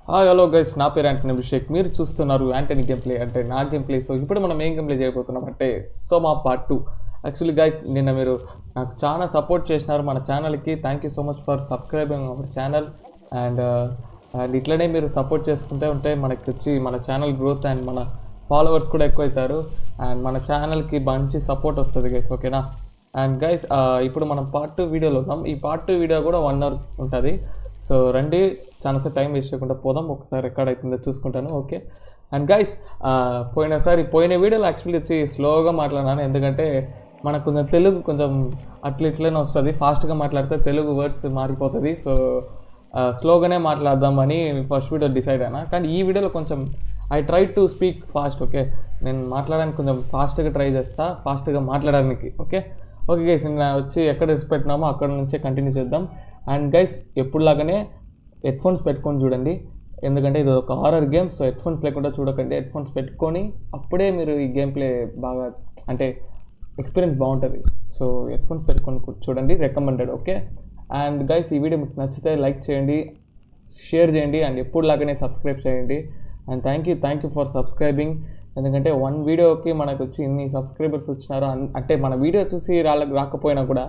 Hi hello guys, నా పేరు Antony Abhishek. మీరు చూస్తున్నారు యాంటనీ గేమ్ ప్లే, అంటే నా గేమ్ ప్లే. సో ఇప్పుడు మనం ఏం గేమ్ ప్లే చేయబోతున్నాం అంటే సోమా పార్ట్ 2. యాక్చువల్లీ గైస్, నిన్న మీరు నాకు చాలా సపోర్ట్ చేసినారు మన ఛానల్కి. Thank you so much for subscribing our channel. And ఇట్లనే మీరు సపోర్ట్ చేసుకుంటే ఉంటే మనకి వచ్చి మన ఛానల్ గ్రోత్ అండ్ మన ఫాలోవర్స్ కూడా ఎక్కువ అవుతారు. అండ్ మన ఛానల్కి మంచి సపోర్ట్ వస్తుంది గైస్, ఓకేనా? అండ్ గైస్, ఇప్పుడు మనం పార్ట్ 2 వీడియోలో ఉన్నాం. ఈ పార్ట్ 2 వీడియో కూడా 1 అవర్ ఉంటుంది. సో రండి, చాలాసేపు టైం వేస్ట్ చేయకుండా పోదాం. ఒకసారి ఎక్కడ అవుతుందో చూసుకుంటాను, ఓకే? అండ్ గైస్, పోయిన వీడియోలో యాక్చువల్లీ వచ్చి స్లోగా మాట్లాడినాను, ఎందుకంటే మనకు కొంచెం తెలుగు కొంచెం ఇట్లనే వస్తుంది. ఫాస్ట్గా మాట్లాడితే తెలుగు వర్డ్స్ మారిపోతుంది. సో స్లోగానే మాట్లాడదామని ఫస్ట్ వీడియో డిసైడ్ అయినా. కానీ ఈ వీడియోలో కొంచెం I try to speak fast, okay? నేను మాట్లాడడానికి కొంచెం ఫాస్ట్గా ట్రై చేస్తా, ఫాస్ట్గా మాట్లాడడానికి, ఓకే? ఓకే గైస్, నిన్న వచ్చి ఎక్కడ పెట్టినామో అక్కడ నుంచే కంటిన్యూ చేద్దాం. అండ్ గైస్, ఎప్పుడులాగానే హెడ్ఫోన్స్ పెట్టుకొని చూడండి, ఎందుకంటే ఇది ఒక హారర్ గేమ్. సో హెడ్ఫోన్స్ లేకుండా చూడకండి, హెడ్ఫోన్స్ పెట్టుకొని అప్పుడే మీరు ఈ గేమ్ ప్లే బాగా అంటే ఎక్స్పీరియన్స్ బాగుంటుంది. సో హెడ్ఫోన్స్ పెట్టుకొని చూడండి, రికమెండెడ్, ఓకే? అండ్ గైస్, ఈ వీడియో మీకు నచ్చితే లైక్ చేయండి, షేర్ చేయండి, అండ్ ఎప్పుడులాగానే సబ్స్క్రైబ్ చేయండి. And thank you for subscribing. ఎందుకంటే 1 వీడియోకి మనకు వచ్చి ఇన్ని సబ్స్క్రైబర్స్ వచ్చినారు, అంటే మన వీడియో చూసి రాకపోయినా కూడా,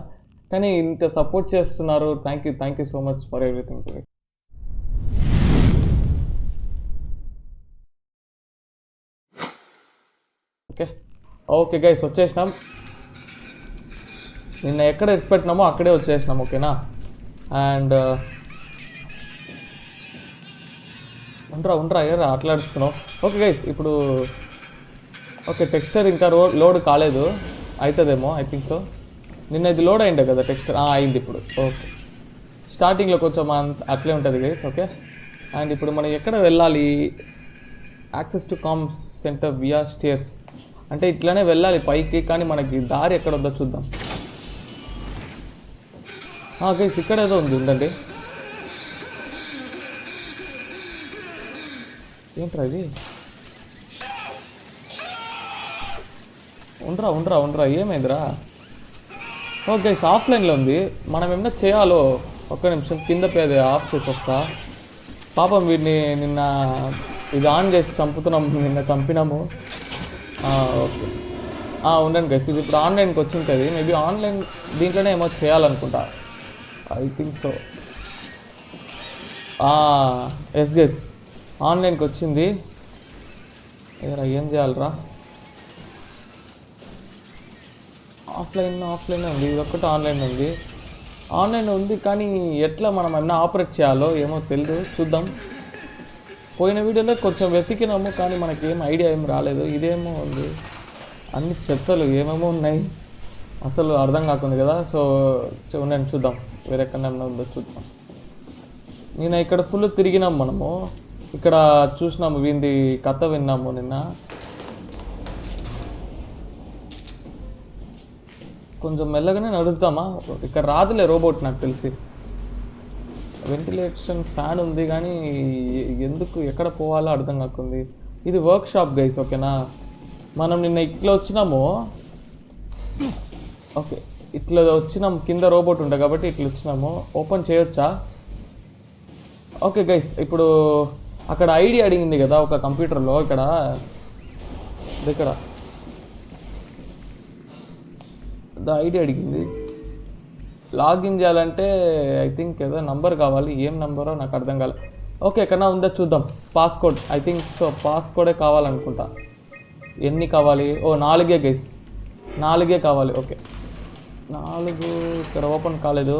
కానీ ఇంత సపోర్ట్ చేస్తున్నారు. Thank you so much for everything. Okay guys, వచ్చేసినాం. నిన్న ఎక్కడ ఎక్స్పెక్ట్నామో అక్కడే వచ్చేసినాం, ఓకేనా? అండ్ ఉండరా ఏరా అట్లాడుస్తున్నావు. ఓకే గైస్, ఇప్పుడు ఓకే, టెక్స్చర్ ఇంకా లోడ్ కాలేదు, అవుతుందేమో, ఐ థింక్ సో. నిన్న ఇది లోడ్ అయిండే కదా టెక్స్చర్, అయింది ఇప్పుడు. ఓకే, స్టార్టింగ్లో కొంచెం అట్లే ఉంటుంది గైస్, ఓకే? అండ్ ఇప్పుడు మనం ఎక్కడ వెళ్ళాలి? Access to comm centre via stairs, అంటే ఇట్లానే వెళ్ళాలి పైకి, కానీ మనకి దారి ఎక్కడ ఉందో చూద్దాం. గైస్, ఇక్కడ ఏదో ఉంది, ఉండండి. ఏంట్రా ఇది? ఉండరా ఏమైందిరా? ఓకే గైస్, ఆఫ్లైన్లో ఉంది. మనం ఏమన్నా చేయాలో, ఒక్క నిమిషం కింద పేద ఆఫ్ చేసి వస్తా. పాపం వీడిని నిన్న ఇది ఆన్ చేసి నిన్న చంపినాము. ఓకే, ఉండండి గైస్, ఇది ఇప్పుడు ఆన్లైన్కి వచ్చింటుంది. మేబీ ఆన్లైన్ దీంట్లోనే ఏమో చేయాలనుకుంటా, I think so. Yes guys, ఆన్లైన్కి వచ్చింది. ఏం చేయాలరా? ఆఫ్లైన్ ఉంది, ఇది ఒక్కటి ఆన్లైన్ ఉంది, కానీ ఎట్లా మనం అన్నీ ఆపరేట్ చేయాలో ఏమో తెలియదు, చూద్దాం. పోయిన వీడియోలో కొంచెం వెతికినాము, కానీ మనకి ఏం ఐడియా ఏం రాలేదు. ఇదేమో ఉంది, అన్ని చెత్తలు ఏమేమో ఉన్నాయి, అసలు అర్థం కాకుంది కదా. సో ఉండండి, చూద్దాం, వేరెక్కడన్నా ఉందో చూద్దాం. నేను ఇక్కడ ఫుల్ తిరిగినాము, మనము ఇక్కడ చూసినాము, వీంది కథ విన్నాము నిన్న. కొంచెం మెల్లగానే నడుద్దామా? ఇక్కడ రాదులే రోబోట్, నాకు తెలిసి. వెంటిలేషన్ ఫ్యాన్ ఉంది, కానీ ఎందుకు ఎక్కడ పోవాలో అర్థం కాకుంది. ఇది వర్క్ షాప్ గైస్, ఓకేనా? మనం నిన్న ఇట్లా వచ్చినాము, ఓకే, ఇట్లా వచ్చినాము. కింద రోబోట్ ఉంటాయి కాబట్టి ఇట్లా వచ్చినాము. ఓపెన్ చేయొచ్చా? ఓకే గైస్, ఇప్పుడు అక్కడ ఐడి అడిగింది కదా ఒక కంప్యూటర్లో, ఇక్కడ ఐడి అడిగింది. లాగిన్ చేయాలంటే ఐ థింక్ ఏదో నంబర్ కావాలి, ఏం నంబరో నాకు అర్థం కాలేదు. ఓకే, ఎక్కడన్నా ఉందో చూద్దాం. పాస్కోడ్, ఐ థింక్ సో, పాస్కోడే కావాలనుకుంటా. ఎన్ని కావాలి? 4 గైస్, 4 కావాలి. ఓకే, 4 ఇక్కడ ఓపెన్ కాలేదు.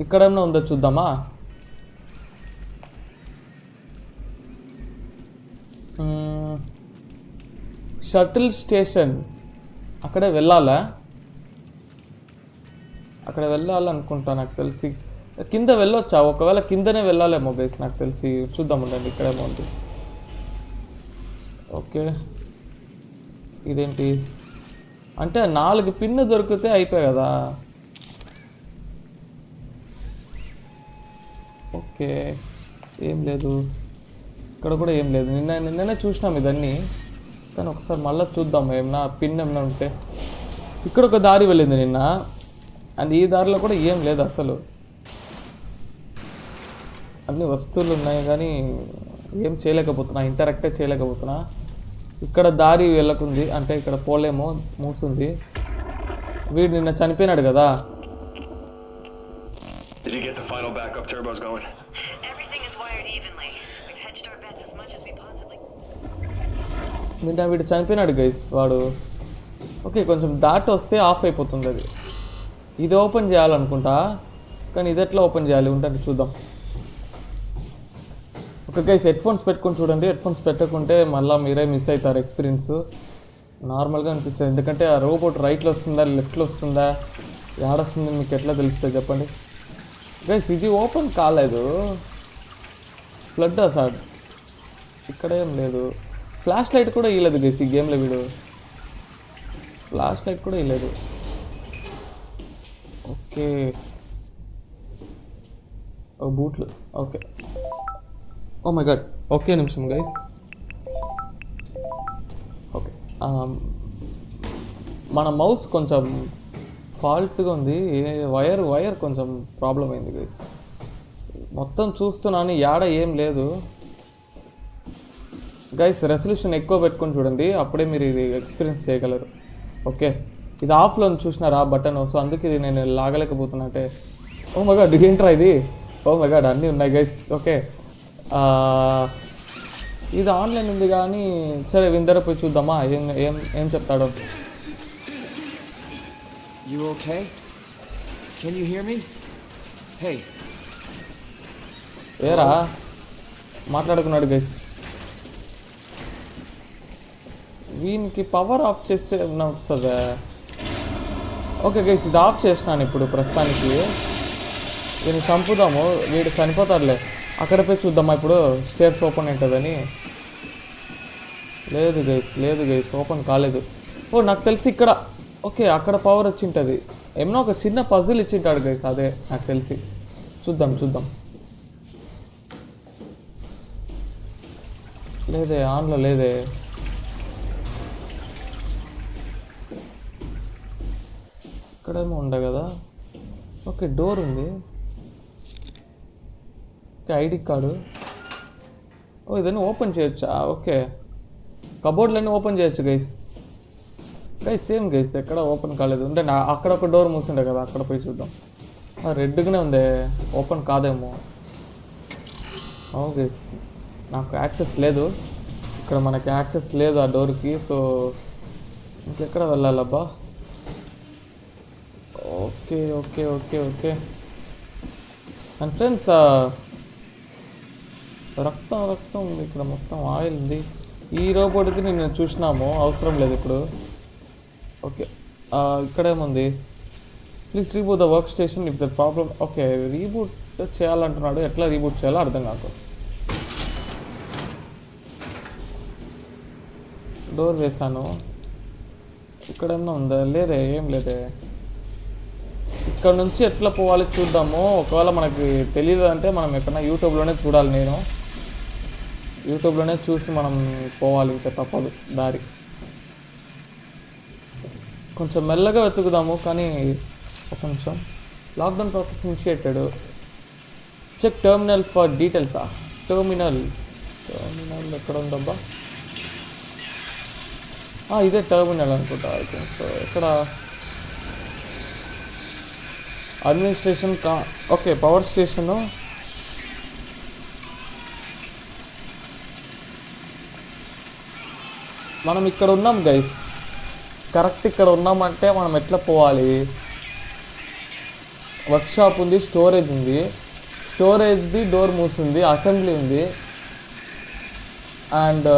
ఇక్కడేమన్నా ఉందో చూద్దామా? షటిల్ స్టేషన్, అక్కడే వెళ్ళాలనుకుంటా, నాకు తెలిసి. కింద వెళ్ళొచ్చా? ఒకవేళ కిందనే వెళ్ళాలేమో గైస్, నాకు తెలిసి. చూద్దాం, ఉండండి, ఇక్కడేమో ఉంది. ఓకే, ఇదేంటి అంటే 4 పిన్ను దొరికితే అయిపోయి కదా. ఓకే, ఏం లేదు, ఇక్కడ కూడా ఏం లేదు. నిన్ననే చూసినాం ఇదన్నీ, కానీ ఒకసారి మళ్ళీ చూద్దాం, ఏమన్నా పిన్ ఏమన్నా ఉంటే. ఇక్కడ ఒక దారి వెళ్ళింది నిన్న, అండ్ ఈ దారిలో కూడా ఏం లేదు అసలు. అన్ని వస్తువులు ఉన్నాయి కానీ ఏం చేయలేకపోతున్నా, ఇంటరాక్టే చేయలేకపోతున్నా. ఇక్కడ దారి వెళ్ళకుంది, అంటే ఇక్కడ పోలేమో, మూసుంది. వీడు నిన్న చనిపోయినాడు కదా. Did you get the final backup turbos going? Everything is wired evenly. We've hedged our bets as much as we possibly. నిన్న వీడు చనిపోయినాడు గైస్ వాడు. ఓకే, కొంచెం దాటి వస్తే ఆఫ్ అయిపోతుంది అది. ఇది ఓపెన్ చేయాలనుకుంటా, కానీ ఇది ఎట్లా ఓపెన్ చేయాలి ఉంటే చూద్దాం. ఓకే గైస్, హెడ్ ఫోన్స్ పెట్టుకొని చూడండి. హెడ్ ఫోన్స్ పెట్టకుంటే మళ్ళీ మీరే మిస్ అవుతారు ఎక్స్పీరియన్స్. నార్మల్గా అనిపిస్తుంది, ఎందుకంటే ఆ రోబోట్ రైట్లో వస్తుందా లెఫ్ట్లో వస్తుందా ఏడొస్తుంది మీకు ఎట్లా తెలుస్తుంది చెప్పండి గైస్. ఇది ఓపెన్ కాలేదు, ఫ్లడ్ సార్. ఇక్కడ ఏం లేదు, ఫ్లాష్ లైట్ కూడా ఇవ్వలేదు గైస్ ఈ గేమ్లో. వీడు ఫ్లాష్ లైట్ కూడా ఇవ్వలేదు. ఓకే, ఓ బూట్లు. Okay, oh my god. Okay నిమిషం గైస్. ఓకే, మన మౌస్ కొంచెం ఫాల్ట్గా ఉంది. వైర్ కొంచెం ప్రాబ్లం అయింది గైస్. మొత్తం చూస్తున్నాను, యాడ ఏం లేదు గైస్. రెసల్యూషన్ ఎక్కువ పెట్టుకొని చూడండి, అప్పుడే మీరు ఇది ఎక్స్పీరియన్స్ చేయగలరు. ఓకే, ఇది ఆఫ్లో చూసినారా బటన్, సో అందుకే ఇది నేను లాగలేకపోతున్నా. అంటే ఓ మై గాడ్, ఏంట్రా ఇది? ఓ మై గాడ్, అన్నీ ఉన్నాయి గైస్. ఓకే, ఇది ఆన్లైన్ ఉంది కానీ సరే విందర పోయి చూద్దామా ఏం ఏం ఏం చెప్తాడో. You okay? Can you hear me? Hey. ఏరా మాట్లాడుకున్నాడు గైస్. వీనికి పవర్ ఆఫ్ చేస్తే వస్తుందా? ఓకే గైస్, ఇది ఆఫ్ చేసినాను ఇప్పుడు ప్రస్తుతానికి. దీన్ని చంపుదాము, వీడు చనిపోతాడులే. అక్కడ పోయి చూద్దామా ఇప్పుడు స్టేర్స్ ఓపెన్ అవుతుందని. లేదు గైస్ ఓపెన్ కాలేదు. ఓ నాకు తెలిసి ఇక్కడ, ఓకే అక్కడ పవర్ వచ్చింటుంది. ఏమన్నా ఒక చిన్న పజిల్ ఇచ్చింటాడు గైస్, అదే నాకు తెలిసి. చూద్దాం. లేదే, ఆన్లో లేదే. ఇక్కడేమో ఉండే కదా. ఓకే, డోర్ ఉంది. Okay, ID card. ఓ ఇదన్నీ ఓపెన్ చేయొచ్చా? ఓకే, కబోర్డ్లన్నీ ఓపెన్ చేయొచ్చు గైస్. సేమ్ గైస్, ఎక్కడ ఓపెన్ కాలేదు. అంటే అక్కడ ఒక డోర్ మూసిండే కదా, అక్కడ పోయి చూద్దాం. రెడ్గానే ఉంది, ఓపెన్ కాదేమో. ఓ గైస్, నాకు యాక్సెస్ లేదు ఇక్కడ, మనకి యాక్సెస్ లేదు ఆ డోర్కి. సో ఇంకెక్కడ వెళ్ళాలబ్బా? ఓకే అండ్ ఫ్రెండ్స్, రక్తం ఉంది ఇక్కడ, మొత్తం ఆయిల్ ఉంది. ఈ రోబోట్కి నేను చూసినాము, అవసరం లేదు ఇప్పుడు. ఓకే, ఇక్కడేముంది? Please reboot the work station if the problem. Okay, reboot చేయాలంటున్నాడు. ఎట్లా రీబూట్ చేయాలో అర్థం కాదు. డోర్ వేసాను. ఇక్కడేమన్నా ఉందా? లేదే, ఏం లేదే. ఇక్కడ నుంచి ఎట్లా పోవాలి చూద్దాము. ఒకవేళ మనకి తెలియదు అంటే మనం ఎక్కడన్నా యూట్యూబ్లోనే చూడాలి. నేను యూట్యూబ్లోనే చూసి మనం పోవాలి, ఇంకా తప్పదు దారి. కొంచెం మెల్లగా వెతుకుదాము, కానీ ఒక నిమిషం. Lockdown process initiated. Check terminal for డీటెయిల్సా? టర్మినల్ ఎక్కడ ఉందబ్బా? ఇదే టర్మినల్ అనుకుంటా ఐ థింక్. సో ఇక్కడ అడ్మినిస్ట్రేషన్ ఓకే, పవర్ స్టేషను. మనం ఇక్కడ ఉన్నాం గైస్, కరెక్ట్ ఇక్కడ ఉన్నామంటే మనం ఎట్లా పోవాలి? వర్క్షాప్ ఉంది, స్టోరేజ్ ఉంది. స్టోరేజ్ది డోర్ మూసింది, అసెంబ్లీ ఉంది. అండ్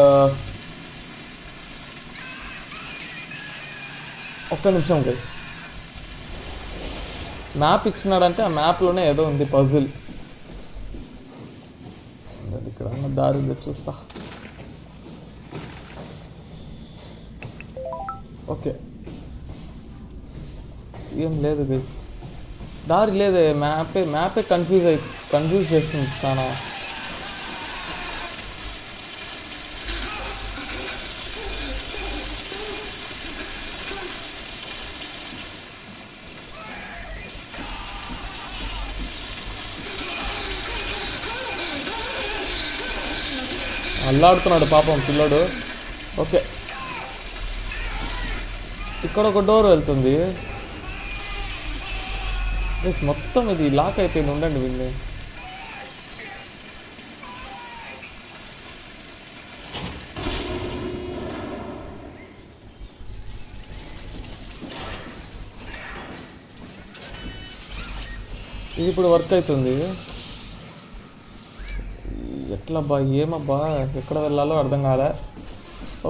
ఒక్క నిమిషం గైస్, మ్యాప్ ఇచ్చినాడంటే ఆ మ్యాప్లోనే ఏదో ఉంది పజిల్. ఇక్కడ ఉన్న దారి ఉందో చూస్తా. ఓకే, ఏం లేదు గైస్, దారి లేదే. మ్యాపే కన్ఫ్యూజ్ చేస్తుంది చాలా. అల్లాడుతున్నాడు పాపం పిల్లోడు. ఓకే, ఇక్కడ ఒక డోర్ వెళ్తుంది. మొత్తం ఇది లాక్ అయిపోయింది. ఉండండి వీళ్ళని. ఇది ఇప్పుడు వర్క్ అవుతుంది. ఎట్లా బా, ఏమబ్బా, ఎక్కడ వెళ్ళాలో అర్థం కాలే.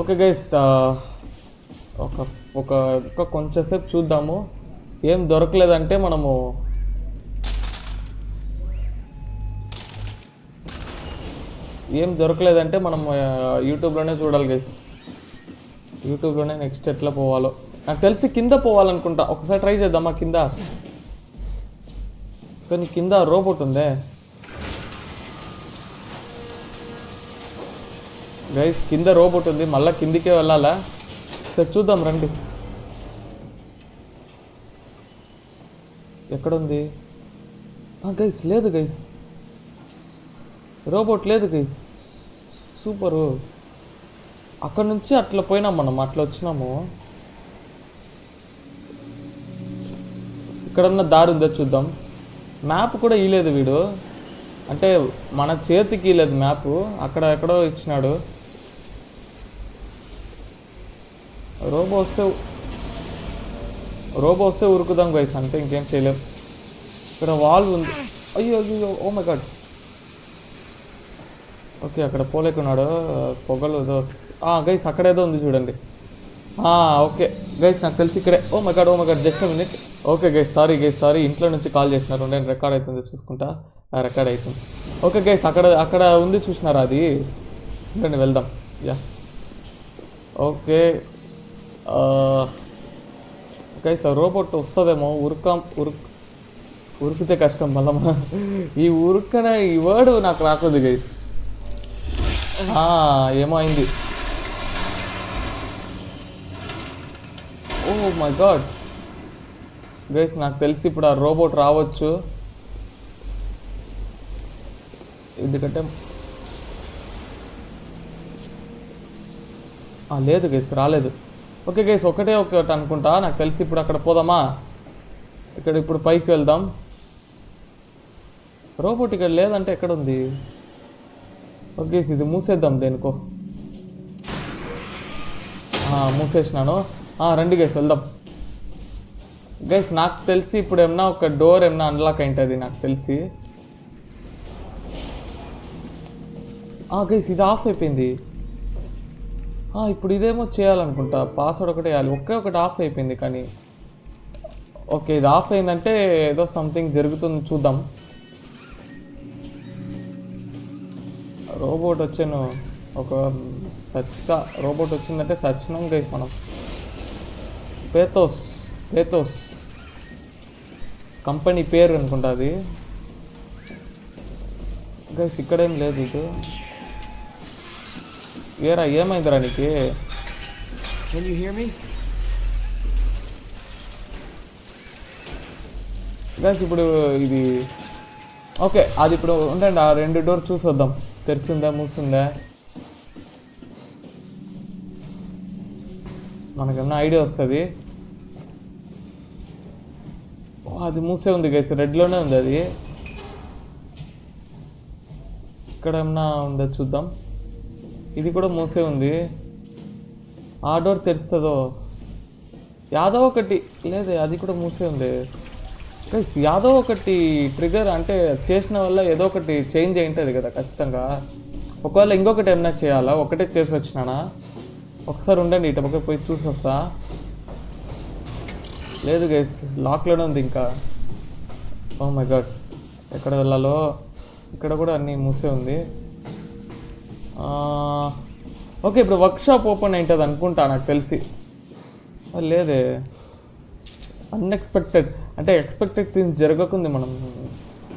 ఓకే గైస్, ఒక కొంచెంసేపు చూద్దాము. ఏం దొరకలేదంటే మనము యూట్యూబ్లోనే చూడాలి గైస్. యూట్యూబ్లోనే నెక్స్ట్ ఎట్లా పోవాలో. నాకు తెలిసి కింద పోవాలనుకుంటా. ఒకసారి ట్రై చేద్దామా కింద. కానీ కింద రోబోట్ ఉందే గైస్, కింద రోబోట్ ఉంది. మళ్ళీ కిందికే వెళ్ళాలా? సరే చూద్దాం రండి. ఎక్కడుంది గైస్? లేదు గైస్, రోబోట్ లేదు గైస్. సూపరు. అక్కడ నుంచి అట్లా పోయినాం మనం, అట్లా వచ్చినాము. ఇక్కడన్నా దారి ఉందో చూద్దాం. మ్యాప్ కూడా ఇలేదు వీడు, అంటే మన చేతికి ఇలేదు మ్యాప్. అక్కడ ఎక్కడో ఇచ్చినాడు. రోబో వస్తే ఉరుకుదాం గైస్, అంటే ఇంకేం చేయలేం. ఇక్కడ వాల్ ఉంది. అయ్యో అయ్యో, ఓ మై గాడ్. ఓకే, అక్కడ పోలేకున్నాడు. పొగలు గైస్, అక్కడేదో ఉంది చూడండి. ఓకే గైస్, నాకు తెలిసి ఇక్కడే. Oh my god, just minute. Okay guys, sorry. ఇంట్లో నుంచి కాల్ చేసినారు. నేను రికార్డ్ అవుతుంది చూసుకుంటా. రికార్డ్ అవుతుంది. ఓకే గైస్, అక్కడ ఉంది చూసినారా? అది ఇంకండి, వెళ్దాం. యా ఓకే గైస్, రోబోట్ వస్తుందేమో. ఉరికితే కష్టం మళ్ళా. ఈ వర్డ్ నాకు రాకూడదు గైస్. ఏమో అయింది. ఓ మై గాడ్ గైస్, నాకు తెలిసి ఇప్పుడు ఆ రోబోట్ రావచ్చు. ఎందుకంటే లేదు గైస్, రాలేదు. ఓకే గైస్, ఒకటి అనుకుంటా. నాకు తెలిసి ఇప్పుడు అక్కడ పోదామా? ఇక్కడ ఇప్పుడు పైకి వెళ్దాం. రోబోట్ ఇక్కడ లేదంటే ఎక్కడ ఉంది? ఓకే, ఇది మూసేద్దాం దేనికో. మూసేసినాను. రండి గైస్, వెళ్దాం. గైస్, నాకు తెలిసి ఇప్పుడు ఏమన్నా ఒక డోర్ ఏమన్నా అన్లాక్ అయింటుంది నాకు తెలిసి. గైస్, ఇది ఆఫ్ అయిపోయింది. ఇప్పుడు ఇదేమో చేయాలనుకుంటా. పాస్వర్డ్ ఒకటే వేయాలి. ఒకటి ఆఫ్ అయిపోయింది కానీ. ఓకే, ఇది ఆఫ్ అయిందంటే ఏదో సంథింగ్ జరుగుతుంది, చూద్దాం. రోబోట్ వచ్చాను. రోబోట్ వచ్చిందంటే సచ్చినాం గైస్ మనం. పేతోస్ కంపెనీ పేరు అనుకుంటా అది. గైస్, ఇక్కడేం లేదు. ఇది ఏమైందిరా నీకు? Can you hear me? Guys, ఇప్పుడు ఇది ఓకే. అది ఇప్పుడు ఉండండి, ఆ 2 డోర్ చూసొద్దాం. తెరిసిందా మూసిందా మనకేమన్నా ఐడియా వస్తుంది. అది మూసే ఉంది గైస్, రెడ్లోనే ఉంది అది. ఇక్కడ ఏమన్నా ఉందా చూద్దాం. ఇది కూడా మూసే ఉంది. ఆ డోర్ తెరుస్తుందో? యాదో ఒకటి లేదు, అది కూడా మూసే ఉంది గైస్. యాదో ఒకటి ట్రిగర్ అంటే చేసిన వల్ల ఏదో ఒకటి చేంజ్ అయింటుంది కదా ఖచ్చితంగా. ఒకవేళ ఇంకొకటి ఏమన్నా చేయాలా? ఒకటే చేసి వచ్చినానా? ఒకసారి ఉండండి, ఇటు పక్క పోయి చూసి వస్తా. లేదు గైస్, లాక్లోనే ఉంది ఇంకా. ఓ మై గాడ్, ఎక్కడ వెళ్ళాలో? ఇక్కడ కూడా అన్నీ మూసే ఉంది. ఓకే, ఇప్పుడు వర్క్షాప్ ఓపెన్ అయింటుంది అనుకుంటా నాకు తెలిసి. లేదే, అన్ఎక్స్పెక్టెడ్ అంటే ఎక్స్పెక్టెడ్ థింగ్స్ జరగకుంది. మనం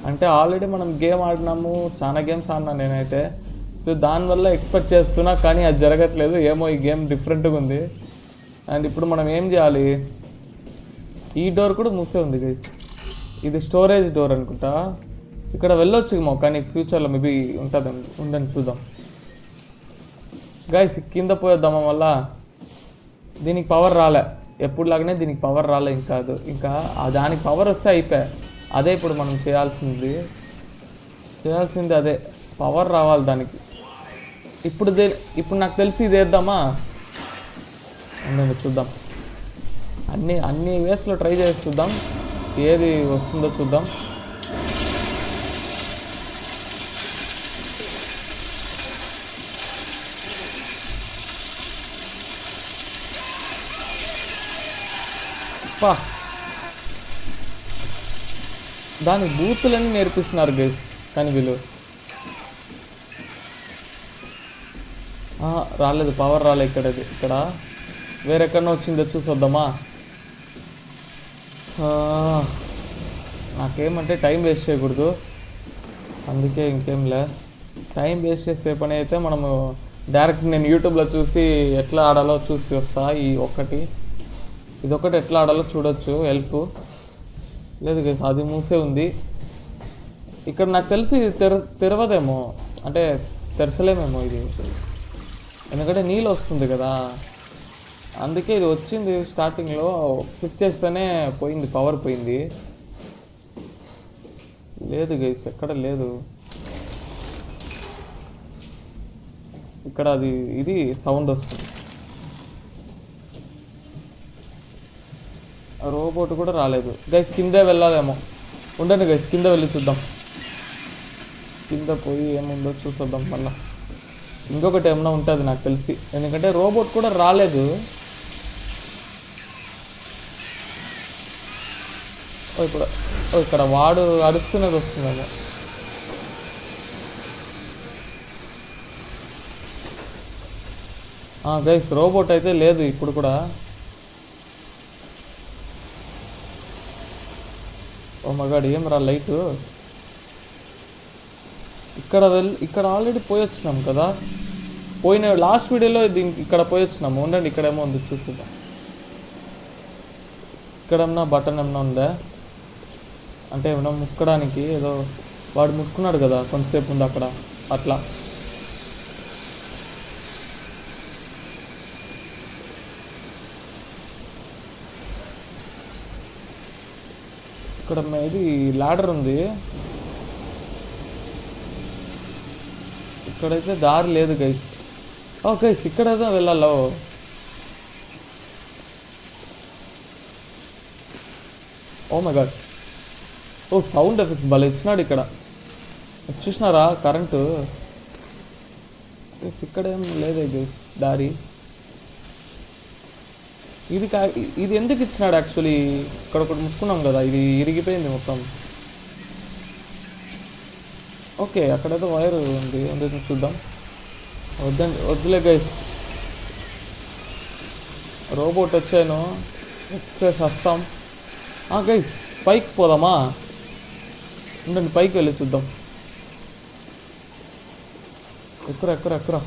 అంటే ఆల్రెడీ మనం గేమ్ ఆడినాము, చాలా గేమ్స్ ఆడినా నేనైతే. సో దానివల్ల ఎక్స్పెక్ట్ చేస్తున్నా, కానీ అది జరగట్లేదు. ఏమో ఈ గేమ్ డిఫరెంట్గా ఉంది. అండ్ ఇప్పుడు మనం ఏం చేయాలి? ఈ డోర్ కూడా మూసే ఉంది గైస్. ఇది స్టోరేజ్ డోర్ అనుకుంటా. ఇక్కడ వెళ్ళొచ్చు ఏమో, కానీ ఫ్యూచర్లో మేబీ ఉంటుంది. ఉందని చూద్దాం. గైస్ కింద పోయేద్దామా మళ్ళా. దీనికి పవర్ రాలే, ఎప్పుడులాగానే దీనికి పవర్ రాలే. ఇంకా దానికి పవర్ వస్తే అయిపోయా. అదే ఇప్పుడు మనం చేయాల్సింది అదే, పవర్ రావాలి దానికి. ఇప్పుడు నాకు తెలిసి ఇది వేద్దామా, చూద్దాం. అన్ని వేస్లో ట్రై చేసి చూద్దాం, ఏది వస్తుందో చూద్దాం. దాని బూతులన్నీ నేర్పిస్తున్నారు గైస్, కానీ వీళ్ళు రాలేదు, పవర్ రాలేదు. ఇక్కడ వేరెక్కడో వచ్చిందో చూసొద్దామా. నాకేమంటే టైం వేస్ట్ చేయకూడదు, అందుకే ఇంకేంలే. టైం వేస్ట్ చేసే పని అయితే మనము డైరెక్ట్ నేను యూట్యూబ్లో చూసి ఎట్లా ఆడాలో చూసి వస్తా. ఇదొకటి ఎట్లా ఆడాలో చూడొచ్చు, హెల్ప్ లేదు గైస్. అది మూసే ఉంది ఇక్కడ. నాకు తెలిసి ఇది తెరవదేమో, అంటే తెరసలేమేమో ఇది, ఎందుకంటే నీళ్ళు వస్తుంది కదా, అందుకే ఇది వచ్చింది. స్టార్టింగ్లో క్లిక్ చేస్తేనే పోయింది, పవర్ పోయింది. లేదు గైస్, ఎక్కడ లేదు ఇక్కడ. ఇది సౌండ్ వస్తుంది. రోబోట్ కూడా రాలేదు గైస్. కిందే వెళ్ళాలేమో, ఉండండి గైస్, కింద వెళ్ళి చూద్దాం. కింద పోయి ఏముందో చూసొద్దాం మళ్ళీ. ఇంకొకటి ఏమన్నా ఉంటుంది నాకు తెలిసి, ఎందుకంటే రోబోట్ కూడా రాలేదు. ఇక్కడ వాడు అరుస్తున్నది వస్తుందేమో. గైస్ రోబోట్ అయితే లేదు ఇప్పుడు కూడా. ఓ మగాడు ఏం రా లైటు. ఇక్కడ ఆల్రెడీ పోయి వచ్చినాం కదా, లాస్ట్ వీడియోలో దీనికి ఇక్కడ పోయి వచ్చినాము. ఉండండి, ఇక్కడేమో ఉంది చూస్తుందా. ఇక్కడేమన్నా బటన్ ఏమన్నా ఉందా, అంటే ఏమన్నా ముక్కడానికి ఏదో వాడు ముక్కున్నాడు కదా కొంతసేపు ఉంది అక్కడ, అట్లా. ఇక్కడ ఇది ల్యాడర్ ఉంది, ఇక్కడైతే దారి లేదు గైస్. గైస్ ఇక్కడైతే వెళ్ళాలో. Oh my god, sound effects భలే ఇచ్చినాడు ఇక్కడ, చూసినారా కరెంటు. ఇక్కడేం లేదే గైస్ దారి. ఇది ఎందుకు ఇచ్చినాడు యాక్చువల్లీ. ఇక్కడ ఒకటి ముట్టుకున్నాం కదా, ఇది ఇరిగిపోయింది మొత్తం. ఓకే, అక్కడేదో వైర్ ఉంది, చూద్దాం. వద్దులే గైస్, రోబోట్ వచ్చాను, వచ్చేసి వస్తాం. గైస్ పైకి పోదామా, ఉండండి పైకి వెళ్ళి చూద్దాం. ఎక్కరా.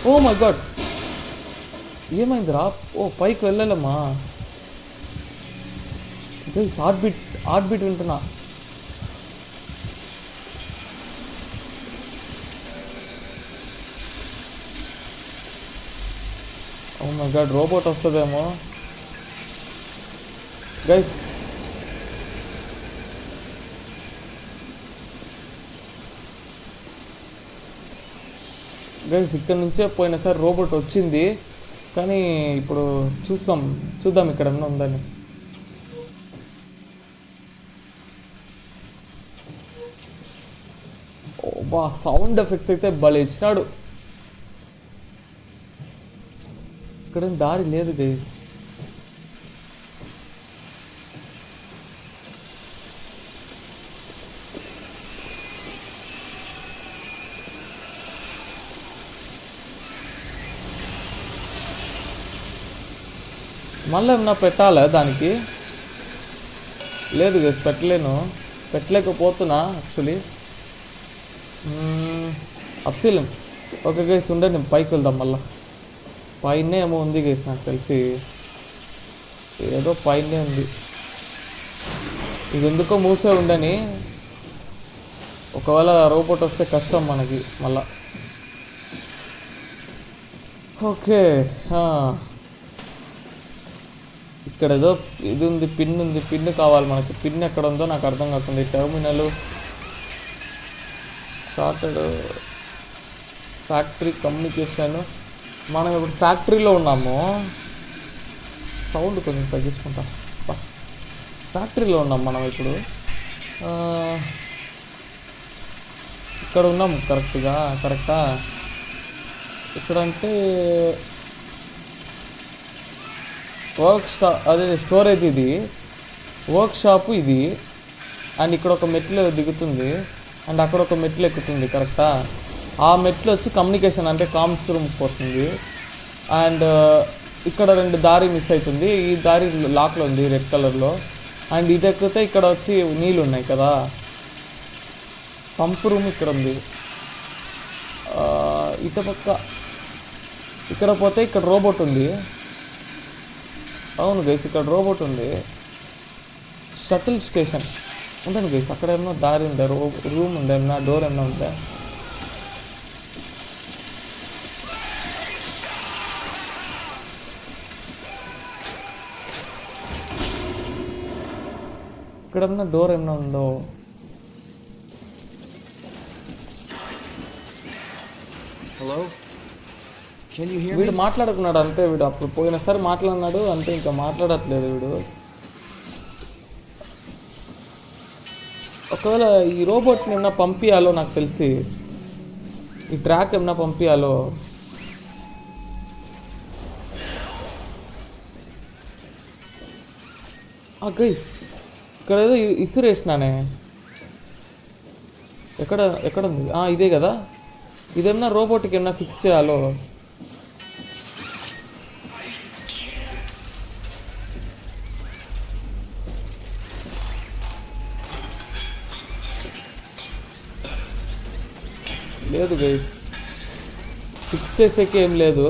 ఓ మై గాడ్, ఏమైందిరా. పైకి వెళ్ళాలమ్మా గైస్. హార్ట్ బీట్ వింటున్నా. ఓ మై గాడ్, రోబోట్ వస్తుందేమో గైస్. ఇక్కడ నుంచే పోయినసారి రోబోట్ వచ్చింది, కానీ ఇప్పుడు చూద్దాం ఇక్కడ ఏమన్నా ఉందని. సౌండ్ ఎఫెక్ట్స్ అయితే భలే ఇచ్చినాడు. ఇక్కడ దారి లేదు గైస్. మళ్ళీ ఏమన్నా పెట్టాలా దానికి? లేదు గైస్, పెట్టలేకపోతున్నా యాక్చువల్లీ. అప్సిలం. ఓకే గైస్, ఉండండి పైకి వెళ్దాం మళ్ళీ. పైనే ఏమో ఉంది గైస్, నాకు తెలిసి ఏదో పైనే ఉంది. ఇది ఎందుకో మూసే ఉండని, ఒకవేళ రోబోట్ వస్తే కష్టం మనకి మళ్ళా. ఓకే, ఇక్కడ ఏదో ఇది ఉంది, పిన్ ఉంది. పిన్ కావాలి మనకి. పిన్ ఎక్కడ ఉందో నాకు అర్థం కాకుండా. Terminal, shorted, factory, communication. మనం ఇప్పుడు ఫ్యాక్టరీలో ఉన్నాము. సౌండ్ కొంచెం తగ్గించుకుంటాం. ఫ్యాక్టరీలో ఉన్నాం మనం ఇప్పుడు. ఇక్కడ ఉన్నాం కరెక్టా? ఇక్కడ అంటే అదే స్టోరేజ్, ఇది వర్క్ షాపు ఇది. అండ్ ఇక్కడ ఒక మెట్లు దిగుతుంది అండ్ అక్కడ ఒక మెట్లు ఎక్కుతుంది, కరెక్టా? ఆ మెట్లు వచ్చి కమ్యూనికేషన్ అంటే కామ్స్ రూమ్ పోతుంది. అండ్ ఇక్కడ 2 దారి మిస్ అవుతుంది. ఈ దారి లాక్లో ఉంది రెడ్ కలర్లో. అండ్ ఇది ఎక్కితే ఇక్కడ వచ్చి నీళ్ళు ఉన్నాయి కదా. పంప్ రూమ్ ఇక్కడ ఉంది. ఇటు పక్క ఇక్కడ పోతే ఇక్కడ రోబోట్ ఉంది. అవును గైస్, ఇక్కడ రోబోట్ ఉంది. షటిల్ స్టేషన్ ఉంటుంది గైస్. అక్కడ ఏమన్నా దారి ఉందా? రూమ్ ఉందా? ఏమన్నా డోర్ ఏమన్నా ఉందా? ఇక్కడ ఏమన్నా డోర్ ఏమన్నా ఉందో? Hello? Can you hear వీడు me? మాట్లాడుకున్నాడు అంతే. వీడు అప్పుడు పోయినసారి మాట్లాడినాడు అంతే, ఇంకా మాట్లాడట్లేదు వీడు. ఒకవేళ ఈ రోబోట్ని ఏమన్నా పంపించాలో నాకు తెలిసి, ఈ ట్రాక్ ఏమన్నా పంపించాలో. గైస్, ఇక్కడ ఏదో ఇసురేసినానే. ఎక్కడ ఉంది? ఇదే కదా. ఇదేమన్నా రోబోట్కి ఏమన్నా ఫిక్స్ చేయాలో. లేదు గైస్, ఫిక్స్ చేసేకి ఏం లేదు.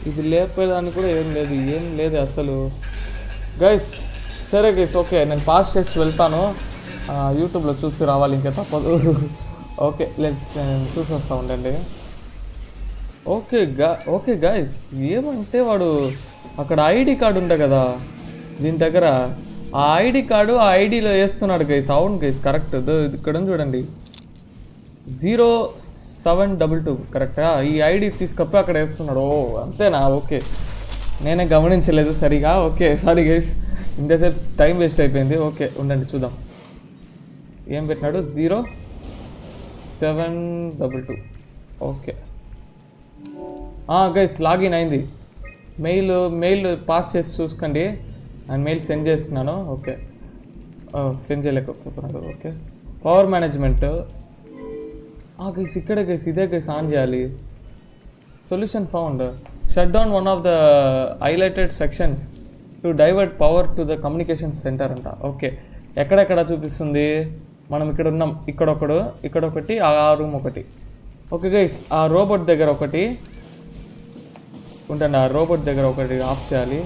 ఇది లేపేదానికి కూడా ఏం లేదు అసలు గైస్. సరే గైస్, ఓకే, నేను పాస్ చేసి వెళ్తాను. యూట్యూబ్లో చూసి రావాలి, ఇంకా తప్పదు. ఓకే, నేను చూసి వస్తా ఉండండి. ఓకే గైస్, ఏమంటే వాడు అక్కడ ఐడి కార్డు ఉండే కదా దీని దగ్గర. ఆ ఐడి కార్డు ఆ ఐడిలో వేస్తున్నాడు గైస్. అవును గైస్, కరెక్ట్. ఇక్కడ చూడండి, 0722 కరెక్టా? ఈ ఐడి తీసుకపోయి అక్కడ వేస్తున్నాడు. అంతేనా? ఓకే, నేనే గమనించలేదు సరిగా. ఓకే, సారీ గైస్, ఇంతసేపు టైం వేస్ట్ అయిపోయింది. ఓకే, ఉండండి చూద్దాం ఏం పెట్టినాడు. 0722. ఓకే గైస్, లాగిన్ అయింది. మెయిల్ పాస్ చేసి చూసుకోండి. అండ్ మెయిల్ సెండ్ చేస్తున్నాను. ఓకే, సెండ్ చేయలేకపోతున్నాడు. Okay, power management. గైస్ ఇక్కడే గైస్, ఇదే గైస్ ఆన్ చేయాలి. Solution found. Shut down one of the highlighted sections to divert power to the communication centre అంట. Okay, ఎక్కడెక్కడ చూపిస్తుంది? మనం ఇక్కడ ఉన్నాం. ఇక్కడ ఒకటి, ఆ రూమ్ ఒకటి. ఓకే గైస్, ఆ రోబోట్ దగ్గర ఒకటి ఉంటుంది. ఆ రోబోట్ దగ్గర ఒకటి ఆఫ్ చేయాలి.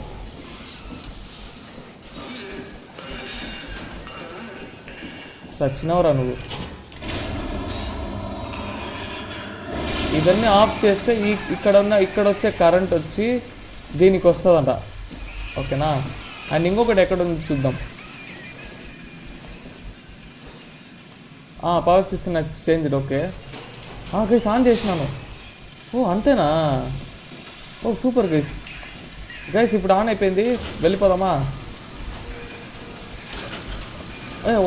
సచ్చినవరా నువ్వు. ఇవన్నీ ఆఫ్ చేస్తే ఇక్కడ వచ్చే కరెంట్ వచ్చి దీనికి వస్తుందంట. ఓకేనా? అండ్ ఇంకొకటి ఎక్కడ ఉంది చూద్దాం. Power system change. Okay guys, on చేసినాను. అంతేనా? సూపర్ గైస్, ఇప్పుడు ఆన్ అయిపోయింది. వెళ్ళిపోదామా?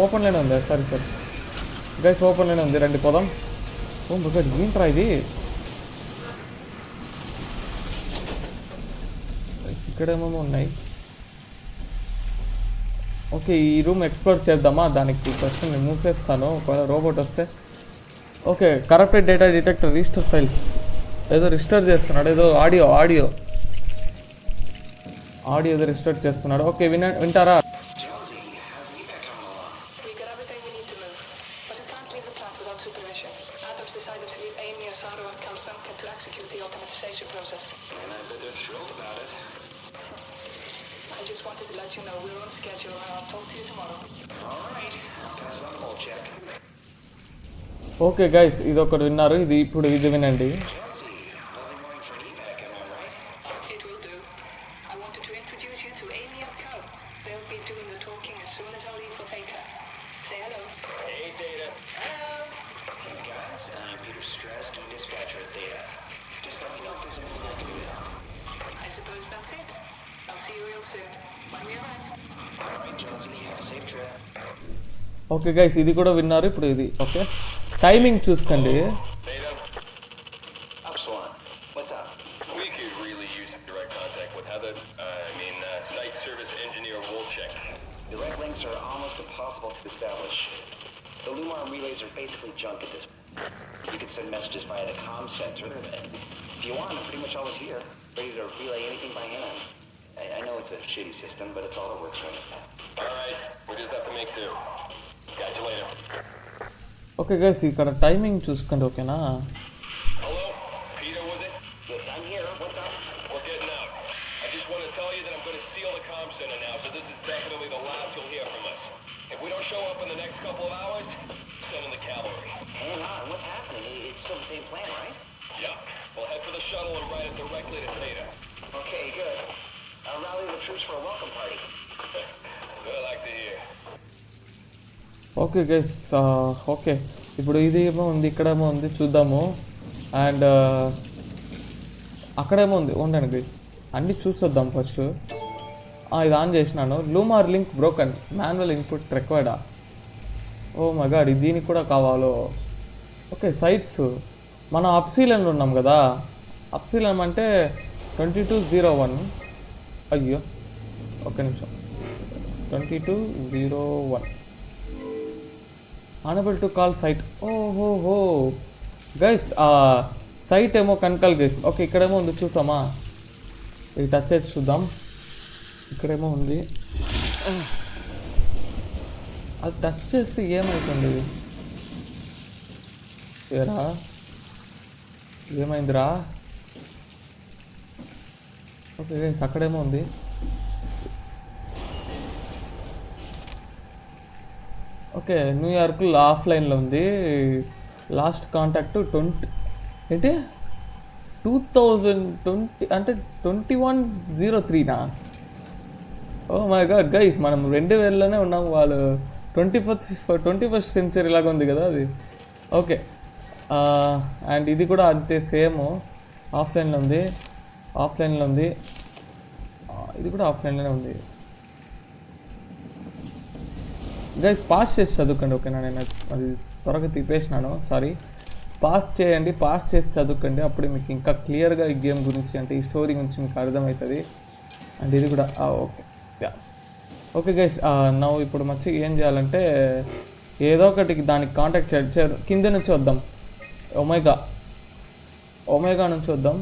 ఓపెన్లోనే ఉంది. సరే గైస్, ఓపెన్లోనే ఉంది. రండి పోదాం. బుగ్గడి ఏంట్రా ఇది? ఇక్కడేమేమో ఉన్నాయి. ఓకే, ఈ రూమ్ ఎక్స్ప్లోర్ చేద్దామా? దానికి ఫస్ట్ నేను మూసేస్తాను ఒకవేళ రోబోట్ వస్తే. Okay, corrupted data detector, register files. ఏదో రిజిస్టర్ చేస్తున్నాడు. ఏదో ఆడియో ఏదో రిజిస్టర్ చేస్తున్నాడు. ఓకే, వింటారా? I just wanted to let you know we're on schedule and I'll talk to you tomorrow. All right. I'll pass it on the whole check. Okay guys, ఇది ఒకటి విన్నారు, ఇది వినండి. It will do. I wanted to introduce you to Amy and Cal. They'll be doing the talking as soon as I leave for Theta. Say hello. Hey, Data. Hello. Hey guys, I'm Peter Strasky, dispatcher at Theta. Just let me know if there's anything I can do to help. I suppose that's it. I'll see you real soon. When we arrive. Alright, Jonesy, have a safe trip. Okay guys, ఇది కూడా విన్నారు. ఇప్పుడు ఇది okay, timing చూసుకోండి. Data. Upsilon, what's up? We could really use direct contact with Heather. Site service engineer Wolchek. Direct links are almost impossible to establish. The Lumar relays are basically junk at this point. You can send messages via the comm center. If you want, I'm pretty much always here, ready to relay anything by hand. I know it's a shitty system, but it's all that works right now. Alright, we just have to make do. Catch you later. Okay guys, ఇక్కడ timing చూసుకోండి. ఓకేనా? Hello? Peter, was it? Yeah, I'm here. What's up? We're getting out. I just want to tell you that I'm going to seal the comm center now, so this is definitely the last you'll hear from us. If we don't show up in the next couple of hours, send in the cavalry. Hang on, what's happening? It's still the same plan, right? Yeah, we'll head for the shuttle and ride it directly to Theta. Okay, good. I'll rally the troops for a welcome party. What I like to hear. Okay guys, okay, ఇప్పుడు ఇది ఏమో ఉంది, ఇక్కడేమో ఉంది, చూద్దాము. And అక్కడేమో ఉంది, ఉండండి గైస్, అన్నీ చూసొద్దాం ఫస్ట్. ఇది ఆన్ చేసినాను. Lumar link broken, manual input రిక్వైర్డా. ఓ మై గాడ్, దీనికి కూడా కావాలో. ఓకే, సైట్స్ మనం అప్సీలన్లో ఉన్నాం కదా. అప్సీలన్ అంటే 2201. అయ్యో, ఒక్క నిమిషం. 2201 అనబుల్ టు కాల్ సైట్. ఓహోహో గైస్, సైట్ ఏమో కనకాల్ గైస్. ఓకే, ఇక్కడేమో ఉంది, చూసామా? ఇది టచ్ చేసి చూద్దాం. ఇక్కడేమో ఉంది, అది టచ్ చేస్తే ఏమవుతుంది? ఏరా, ఏమైందిరా? ఓకే గైస్, అక్కడేమో ఉంది. ఓకే, న్యూయార్క్లో ఆఫ్లైన్లో ఉంది. లాస్ట్ కాంటాక్ట్ 2020 అంటే 2103నా? ఓ మై గాడ్ గైస్, మనం 2000లోనే ఉన్నాం. వాళ్ళు 21st సెంచరీ లాగా ఉంది కదా అది. ఓకే, అండ్ ఇది కూడా అంతే, సేమ్ ఆఫ్లైన్లో ఉంది. ఇది కూడా ఆఫ్లైన్లోనే ఉంది. గైస్, పాస్ చేసి చదువుకోండి. ఓకేనా? నేను అది త్వరగా తిప్పేసినాను, సారీ. పాస్ చేయండి, పాస్ చేసి చదువుకోండి. అప్పుడు మీకు ఇంకా క్లియర్గా ఈ గేమ్ గురించి, అంటే ఈ స్టోరీ గురించి మీకు అర్థమవుతుంది. అండ్ ఇది కూడా ఓకే, యా. ఓకే గైస్, ఇప్పుడు మంచి ఏం చేయాలంటే ఏదో ఒకటి దానికి కాంటాక్ట్ చేయాలి. కింద నుంచి వద్దాం, ఒమేగా నుంచి వద్దాం.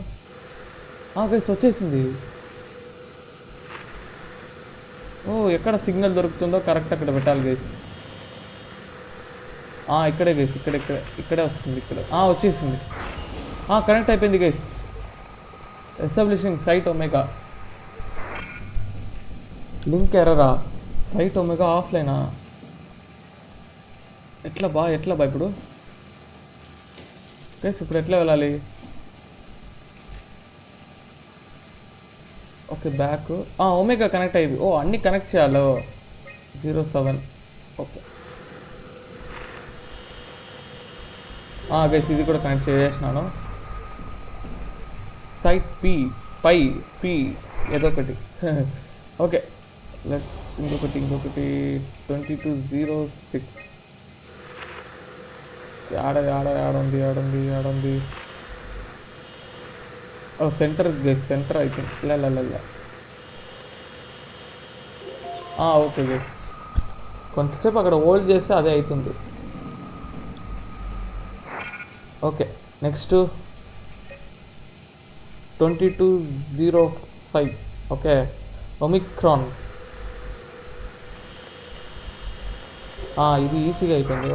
గైస్, వచ్చేసింది. ఓ, ఎక్కడ సిగ్నల్ దొరుకుతుందో కరెక్ట్ అక్కడ పెట్టాలి గైస్. ఇక్కడే గైస్, ఇక్కడే వస్తుంది. వచ్చేసింది. కనెక్ట్ అయిపోయింది guys. Establishing site Omega. Link ఎర్రరా? సైట్ ఒమేగా ఆఫ్లైనా? ఎట్లా బా ఇప్పుడు గైస్? ఇప్పుడు ఎట్లా వెళ్ళాలి? Okay, back. ఒమేగా కనెక్ట్ అయ్యి. అన్నీ కనెక్ట్ చేయాలో. 07. ఓకే గైస్, ఇది కూడా కనెక్ట్ చేసేసినాను. సైట్ పై ఏదో ఒకటి. ఓకే, లెట్స్ ఇంకొకటి 2206. ఆడండి. సెంటర్ గైస్, సెంటర్ అయిపోయింది. ఓకే గైస్, కొంతసేపు అక్కడ హోల్డ్ చేస్తే అదే అవుతుంది. Okay, next 2205. Okay, Omicron. ఇది ఈజీగా అయిపోయింది.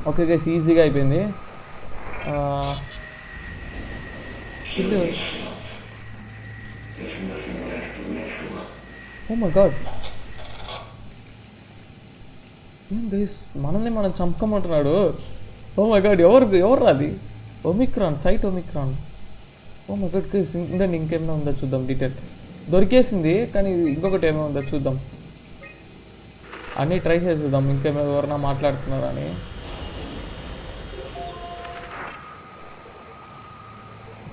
ఓకే గైస్, ఈజీగా అయిపోయింది. ఓ మై గాడ్, ఏం గైస్ మనల్ని మనం చంపకమంటున్నాడు. ఓ మై గాడ్ ఎవరు అది? Omicron, site Omicron. Oh my god guys ఇందండి ఇంకేమైనా ఉందో చూద్దాం. డీటెయిల్ దొరికేసింది కానీ ఇంకొకటి ఏమైనా ఉందో చూద్దాం. అన్నీ ట్రై చేసి చూద్దాం ఇంకేమైనా ఎవరైనా మాట్లాడుతున్నారా అని.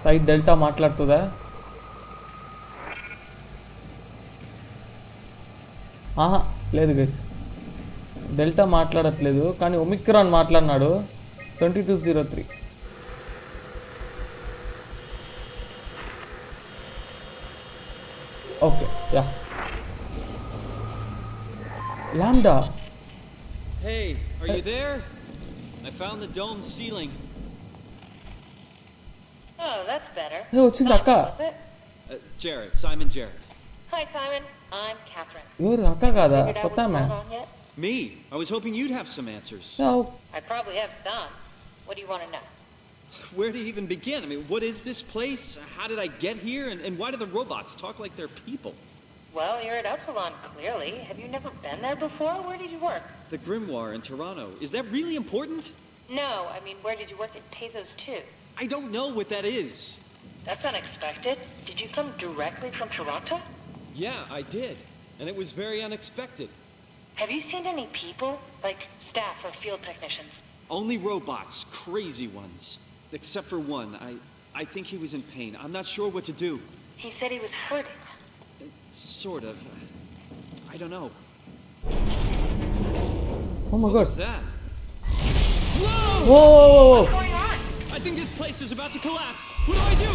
సైట్ డెల్టా మాట్లాడుతుందా? ఆహా లేదు గైస్, డెల్టా మాట్లాడట్లేదు కానీ ఒమిక్రాన్ మాట్లాడినాడు. 2203. Okay yeah lambda. Hey, are you there? I found the dome ceiling. Oh, that's better. ఏ వచ్చింది అక్క. Was it? Jared, Simon Jared. Hi, Simon. I'm Catherine. ఎవరు అక్క కాదా? Figured out కొత్త what's ఆమె. going on yet? Me? I was hoping you'd have some answers. I probably have some. What do you want to know? Where to even begin? I mean, what is this place? How did I get here? And why do the robots talk like they're people? Well, you're at Upsilon, clearly. Have you never been there before? Where did you work? The Grimoire in Toronto. Is that really important? No, I mean, where did you work at Pathos 2? I don't know what that is. That's unexpected. Did you come directly from Toronto? Yeah, I did. And it was very unexpected. Have you seen any people? Like staff or field technicians? Only robots, crazy ones. Except for one. I think he was in pain. I'm not sure what to do. He said he was hurting. Sort of. I don't know. Oh my What god. was that? Whoa! What's going on? I think this place is about to collapse. What do I do?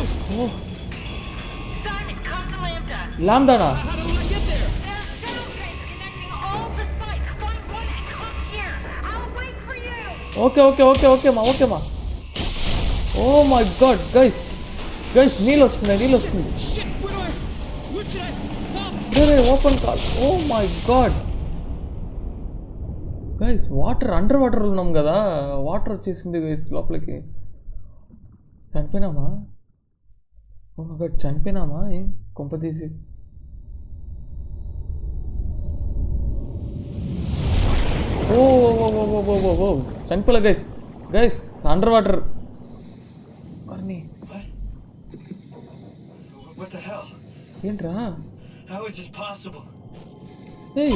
Simon, come to Lambda. లాంబ్డానా? How do I get there? There are shuttle trains connecting all the sites. Find one and come here. I'll wait for you. Okay మా. Oh my god guys నీళ్ళు వస్తుంది. Shit, where should I? Open call. Oh my god guys under water ఉన్నాం కదా, water వచ్చేసింది guys లోపలికి. చనిపోయినామా? Oh my god చనిపోయినామా? ఏం కొంప తీసి. ఓ చనిపోలే guys under water. What the hell? ఏంట్రా? How is this possible? ఏయ్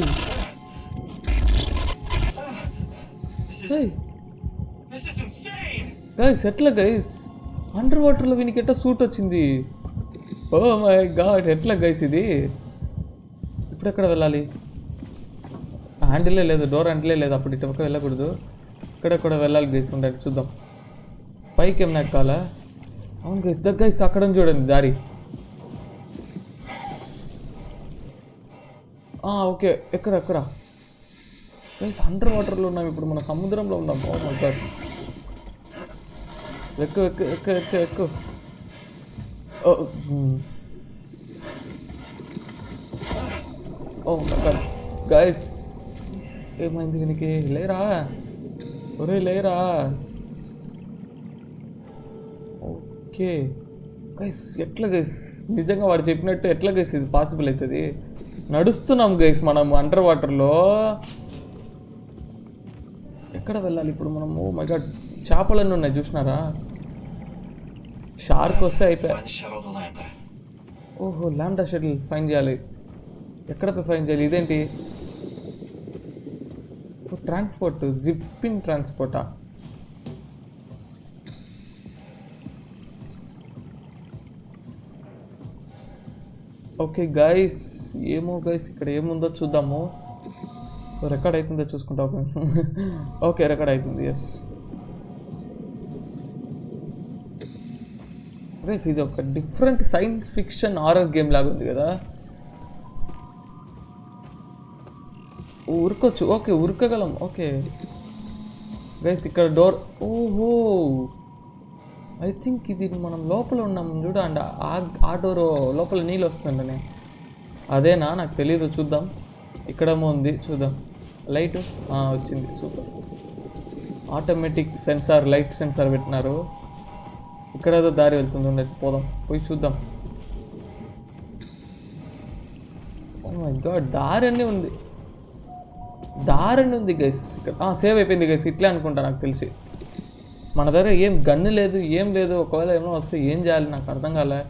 This is insane! గైస్ ఎట్లా గైస్ అండర్ వాటర్లో వీనికి ఎట్లా సూట్ వచ్చింది? ఓ మై గాడ్ ఎట్లా గైస్ ఇది? ఇప్పుడు ఎక్కడ వెళ్ళాలి? హ్యాండిలే లేదు, డోర్ హ్యాండిలే లేదు. అప్పుడు ఇటు పక్క వెళ్ళకూడదు, ఇక్కడ వెళ్ళాలి గైస్. ఉండండి చూద్దాం పైకి ఏమైనా ఎక్కాలా. అవును గైస్ గైస్ అక్కడ చూడండి దారి. ఓకే ఎక్కడ గైస్ అండర్ వాటర్లో ఉన్నాం ఇప్పుడు, మన సముద్రంలో ఉన్నాం. ఓ మై గాడ్ ఎక్కు. ఓ మై గాడ్ గైస్ ఏమైంది దీనికి? లేరా లేరా. ఓకే గైస్ ఎట్లా గైస్ నిజంగా వాడు చెప్పినట్టు ఎట్లా గైస్ ఇది పాసిబుల్ అవుతుంది? నడుస్తున్నాం గైస్ మనం అండర్ వాటర్లో. ఎక్కడ వెళ్ళాలి ఇప్పుడు మనం? ఓ మై గాడ్ చేపలన్నీ ఉన్నాయి చూసినారా? షార్క్ వస్తే అయిపోయా. Find the shuttle to Lambda. ఓహో లాంబ్డా షటిల్ ఫైన్ చేయాలి. ఎక్కడ ఫైన్ చేయాలి? ఇదేంటి ట్రాన్స్పోర్ట్? జిప్పిన్ ట్రాన్స్పోర్టా? ఓకే గైస్ ఏమో గైస్ ఇక్కడ ఏముందో చూద్దాము. రికార్డ్ అవుతుందో చూసుకుంటా. ఓకే రికార్డ్ అవుతుంది. ఎస్ గైస్ ఇది ఒక different science fiction horror game లాగా ఉంది కదా. ఉరకొచ్చు. ఓకే ఉరకగలం. ఓకే గైస్ ఇక్కడ డోర్. ఓహో ఐ థింక్ ఇది మనం లోపల ఉన్నాము చూడండి. ఆ డోర్ లోపల నీళ్ళు వస్తుండని అదేనా? నాకు తెలీదు. చూద్దాం. ఇక్కడేమో ఉంది చూద్దాం. లైట్ వచ్చింది. Super. Automatic censor, light sensor పెట్టినారు. ఇక్కడ ఏదో దారి వెళ్తుంది, పోదాం పోయి చూద్దాం. ఓ మై గాడ్ దారి అన్నీ ఉంది దారిని ఉంది గైస్ ఇక్కడ. సేవ్ అయిపోయింది గైస్. ఇట్లే అనుకుంటా నాకు తెలిసి. మన దగ్గర ఏం గన్ను లేదు, ఏం లేదు. ఒకవేళ ఏమో వస్తే ఏం చేయాలి నాకు అర్థం కాలే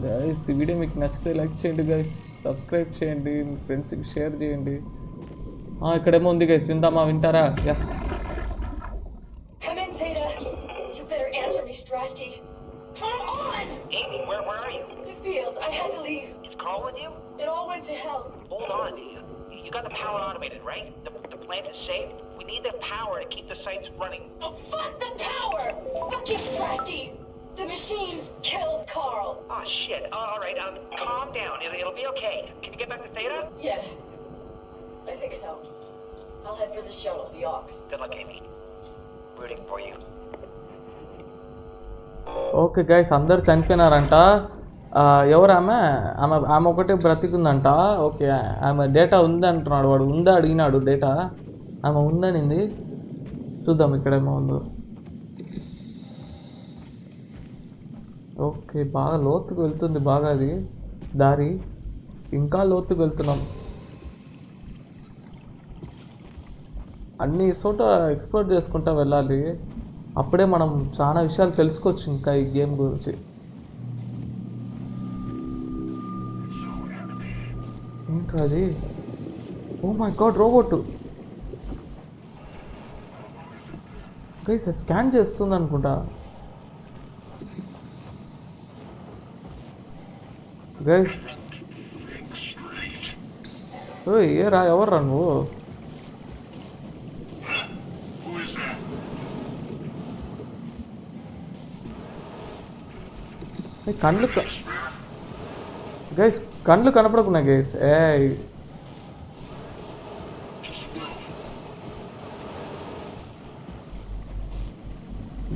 గైస్. ఈ వీడియో మీకు నచ్చితే లైక్ చేయండి గైస్, సబ్స్క్రైబ్ చేయండి, మీ ఫ్రెండ్స్కి షేర్ చేయండి. ఇక్కడేమో ఉంది గైస్, వింటారా? Yeah Come in, Theta. You better answer me, Strasky. Come on! Amy, where are you? The fields. I had to leave. Is Carl with you? It all went to hell. Hold on. You got the power automated, right? The plant is safe? We need the power to keep the sites running. Oh, fuck the tower! Fuck you, Strasky! The machines killed Carl. Oh, shit. All right, calm down. It'll be okay. Can you get back to Theta? Yeah, I think so. I'll head for the shuttle, the Aux. Good luck, Amy. Rooting for you. Okay guys, అందరు చనిపోయినారంట. ఎవరు ఆమె ఒకటే బ్రతికుందంట. Okay, ఆమె data ఉంది అంటున్నాడు వాడు. ఉందా అడిగినాడు డేటా. ఆమె ఉందనింది. చూద్దాం ఇక్కడేమో ఉందో. ఓకే, బాగా లోతుకు వెళ్తుంది బాగా అది దారి. ఇంకా లోతుకు వెళ్తున్నాం. అన్ని చోట ఎక్స్ప్లోర్ చేసుకుంటూ వెళ్ళాలి. అప్పుడే మనం చాలా విషయాలు తెలుసుకోవచ్చు ఇంకా ఈ గేమ్ గురించి. ఏంట్రా అది? Oh my god, robot guys. Scan చేస్తుంది అనుకుంటా గైస్. ఏరా, ఎవర్రా నువ్వు? కళ్ళు గైస్, కళ్ళు కనపడకున్నాయి గైస్.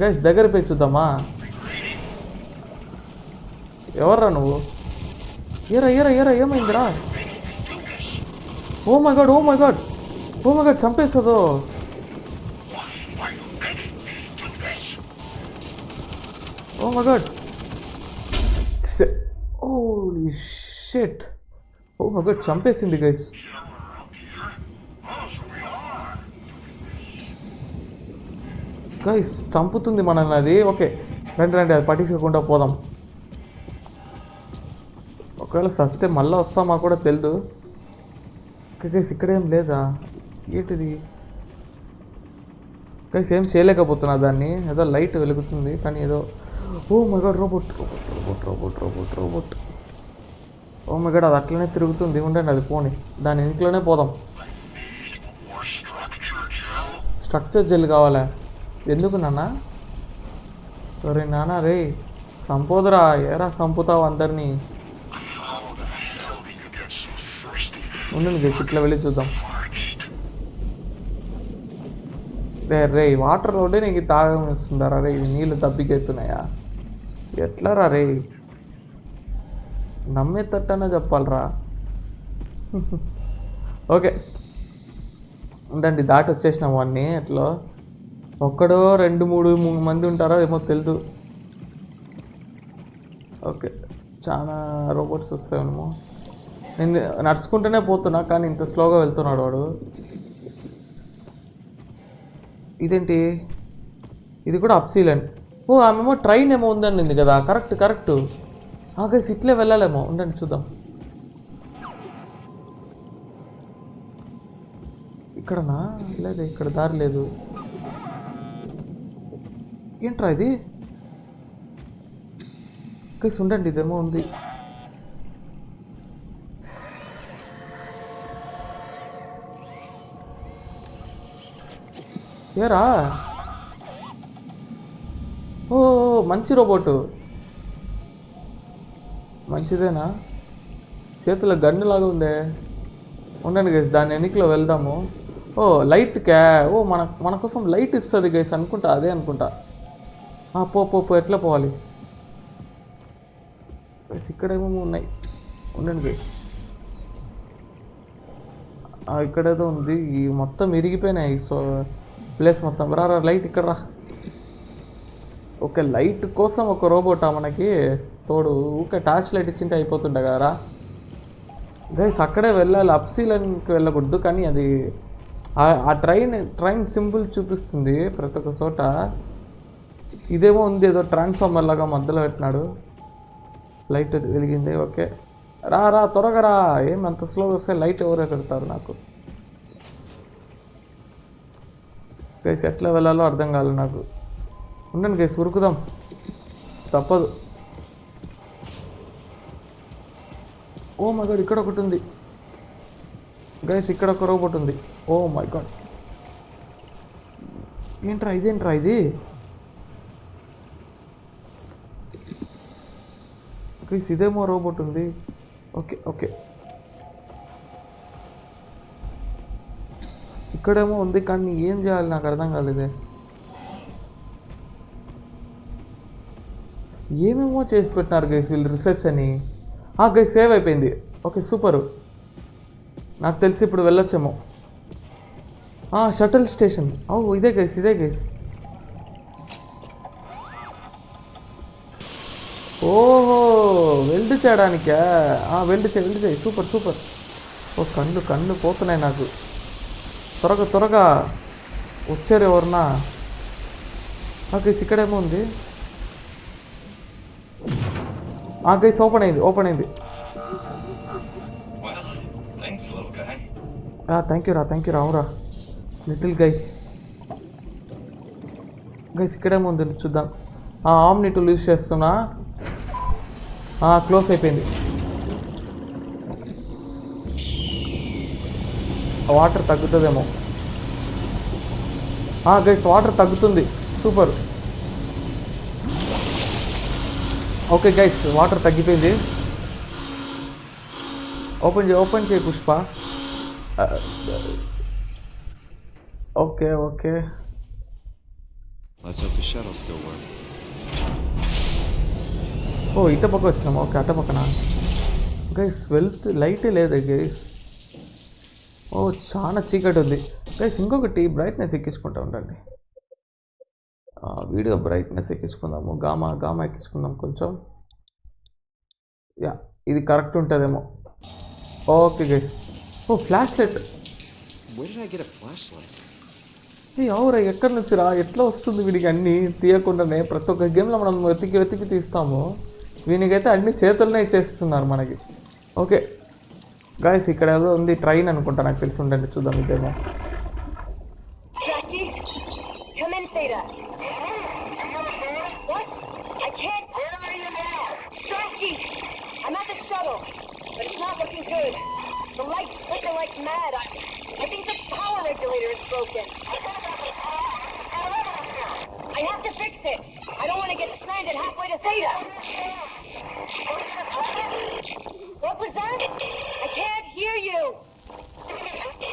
గైస్ దగ్గర పోయి చూద్దామా? ఎవర్రా నువ్వు? ఏరా ఏరా ఏరా, ఏమైందిరా? Oh my god, oh my god, oh my god, చంపేస్తుందో. Oh my god, holy shit. Oh my god, చంపేసింది గైస్. గైస్ చంపుతుంది మనల్ని అది. ఓకే రండి అది పట్టించుకోకుండా పోదాం. ఒకవేళ సస్తే మళ్ళీ వస్తామా కూడా తెలియదు. ఓకే గైస్, ఇక్కడేం లేదా? ఏంటిది గైస్? ఏం చేయలేకపోతున్నా దాన్ని. ఏదో లైట్ వెలుగుతుంది కానీ ఏదో. Oh my god, robot robot robot robot robot robot. Oh my god, అది అట్లనే తిరుగుతుంది. ఉండండి అది పోనీ, దాని ఇంట్లోనే పోదాం. స్ట్రక్చర్ జెల్ కావాలా? ఎందుకు నాన్న? సరే నాన్న, రే సంపోదరా, ఏరా సంపుతావు అందరినీ. ఉండండి గైస్, ఇట్లా వెళ్ళి చూద్దాం. రే వాటర్ రోడ్డే నీకు తాగం ఇస్తుందారా? రే నీళ్ళు దబ్బికెత్తున్నాయా? ఎట్లా రా రే? నమ్మేటట్టనే చెప్పాలరా. ఓకే ఉండండి, దాటి వచ్చేసినాము అన్నీ. ఎట్లా ఒక్కడో 2-3 మంది ఉంటారో ఏమో తెలియదు. ఓకే, చాలా రోబోట్స్ వస్తాయేమో. నేను నడుచుకుంటూనే పోతున్నా కానీ ఇంత స్లోగా వెళ్తున్నాడు వాడు. ఇదేంటి? ఇది కూడా అప్సీలెంట్. ఓ ఆమెమో ట్రైన్ ఏమో ఉందనింది కదా. కరెక్ట్. గైస్ ఇట్లే వెళ్ళాలేమో. ఉండండి చూద్దాం. ఇక్కడనా? లేదు, ఇక్కడ దారి లేదు. ఏంట్రా ఇది? గైస్ ఉండండి, ఇదేమో ఉంది. ఏరా? ఓ మంచి రోబోటు. మంచిదేనా? చేతిలో గన్నులాగా ఉందే. ఉండండి గైస్, దాని ఎన్నికలో వెళ్దాము. ఓ లైట్ క్యా. ఓ మన కోసం లైట్ ఇస్తుంది గైస్ అనుకుంటా. అదే అనుకుంటా. పో ఎట్లా పోవాలి గైస్? ఇక్కడేమో ఉన్నాయి. ఉండండి గైస్, ఇక్కడేదో ఉంది. ఈ మొత్తం ఇరిగిపోయినాయి. సో ప్లేస్ మొత్తం. రా లైట్ ఇక్కడ రా. ఓకే, లైట్ కోసం ఒక రోబోటా మనకి తోడు? ఊకే టార్చ్ లైట్ ఇచ్చింటే అయిపోతుండే కదరా. గైస్ అక్కడే వెళ్ళాలి, అప్సీలన్కి వెళ్ళకూడదు. కానీ అది ఆ ట్రైన్ సింబల్ చూపిస్తుంది ప్రతి ఒక్క చోట. ఇదేమో ఉంది ఏదో ట్రాన్స్ఫార్మర్ లాగా మధ్యలో పెట్టినాడు. లైట్ వెలిగింది. ఓకే రా త్వరగా రా. ఏం అంత స్లోగా వస్తే లైట్ ఎవరో పెడతారు నాకు. గైస్ ఎట్లా వెళ్ళాలో అర్థం కాలేదు నాకు. ఉండండి గైస్, ఉరుకుదాం, తప్పదు. ఓ మై గాడ్, ఇక్కడ ఒకటి ఉంది గైస్, ఇక్కడ ఒక రోబోట్ ఉంది. ఓ మై గాడ్, ఇదేంట్రా ఇది? గైస్ ఇదేమో రోబోట్ ఉంది. ఓకే ఇక్కడేమో ఉంది, కానీ ఏం చేయాలి నాకు అర్థం కాలేదే. ఏమేమో చేసి పెట్టినారు గైస్ వీళ్ళు రీసెర్చ్ అని. గైస్ సేవ్ అయిపోయింది. Okay super. నాకు తెలిసి ఇప్పుడు వెళ్ళొచ్చేమో. Shuttle station. ఇదే గైస్. ఓహో, వెల్డ్ చేయడానికా? వెల్డ్ చేయి. సూపర్. ఓ కళ్ళు పోతున్నాయి నాకు. త్వరగా వచ్చారు ఎవరన్నా. గైస్ ఇక్కడేమో ఉంది. గైస్ ఓపెన్ అయింది. థ్యాంక్ యూ రా అవురా లిటిల్ గై. గైస్ ఇక్కడేమో ఉంది చూద్దాం. ఆమ్ని టూల్ యూస్ చేస్తున్నా. క్లోజ్ అయిపోయింది. వాటర్ తగ్గుతుందేమో. గైస్ వాటర్ తగ్గుతుంది. సూపర్. ఓకే గైస్ వాటర్ తగ్గిపోయింది. ఓపెన్ చేయి Pushpa. Okay Let's hope the shuttle still works. ఇట పక్క వచ్చినాము. ఓకే అట్ట పక్కన గైస్ వెళ్తే లైటే లేదు గైస్. చాలా చీకటి ఉంది గైస్. ఇంకొకటి బ్రైట్నెస్ ఎక్కించుకుంటా ఉండండి. వీడియో బ్రైట్నెస్ ఎక్కించుకుందాము. గామా ఎక్కించుకుందాం కొంచెం. ఇది కరెక్ట్ ఉంటుందేమో. Okay guys. Flash light. Where did I get a flashlight? అవురా ఎక్కడి నుంచి రా? ఎట్లా వస్తుంది వీడికి అన్నీ తీయకుండానే? ప్రతి ఒక్క గేమ్లో మనం వెతికి తీస్తాము. వీనికైతే అన్ని చేతులనే ఇచ్చేస్తున్నారు మనకి. ఓకే గాయస్ ఇక్కడ ఏదో ఉంది, ట్రైన్ అనుకుంటా, నాకు తెలిసి. ఉండండి చూద్దాం ఇదేమో. The lights flicker like mad. I think the power regulator is broken. I have to fix it. I don't want to get stranded halfway to Theta. What was that? I can't hear you.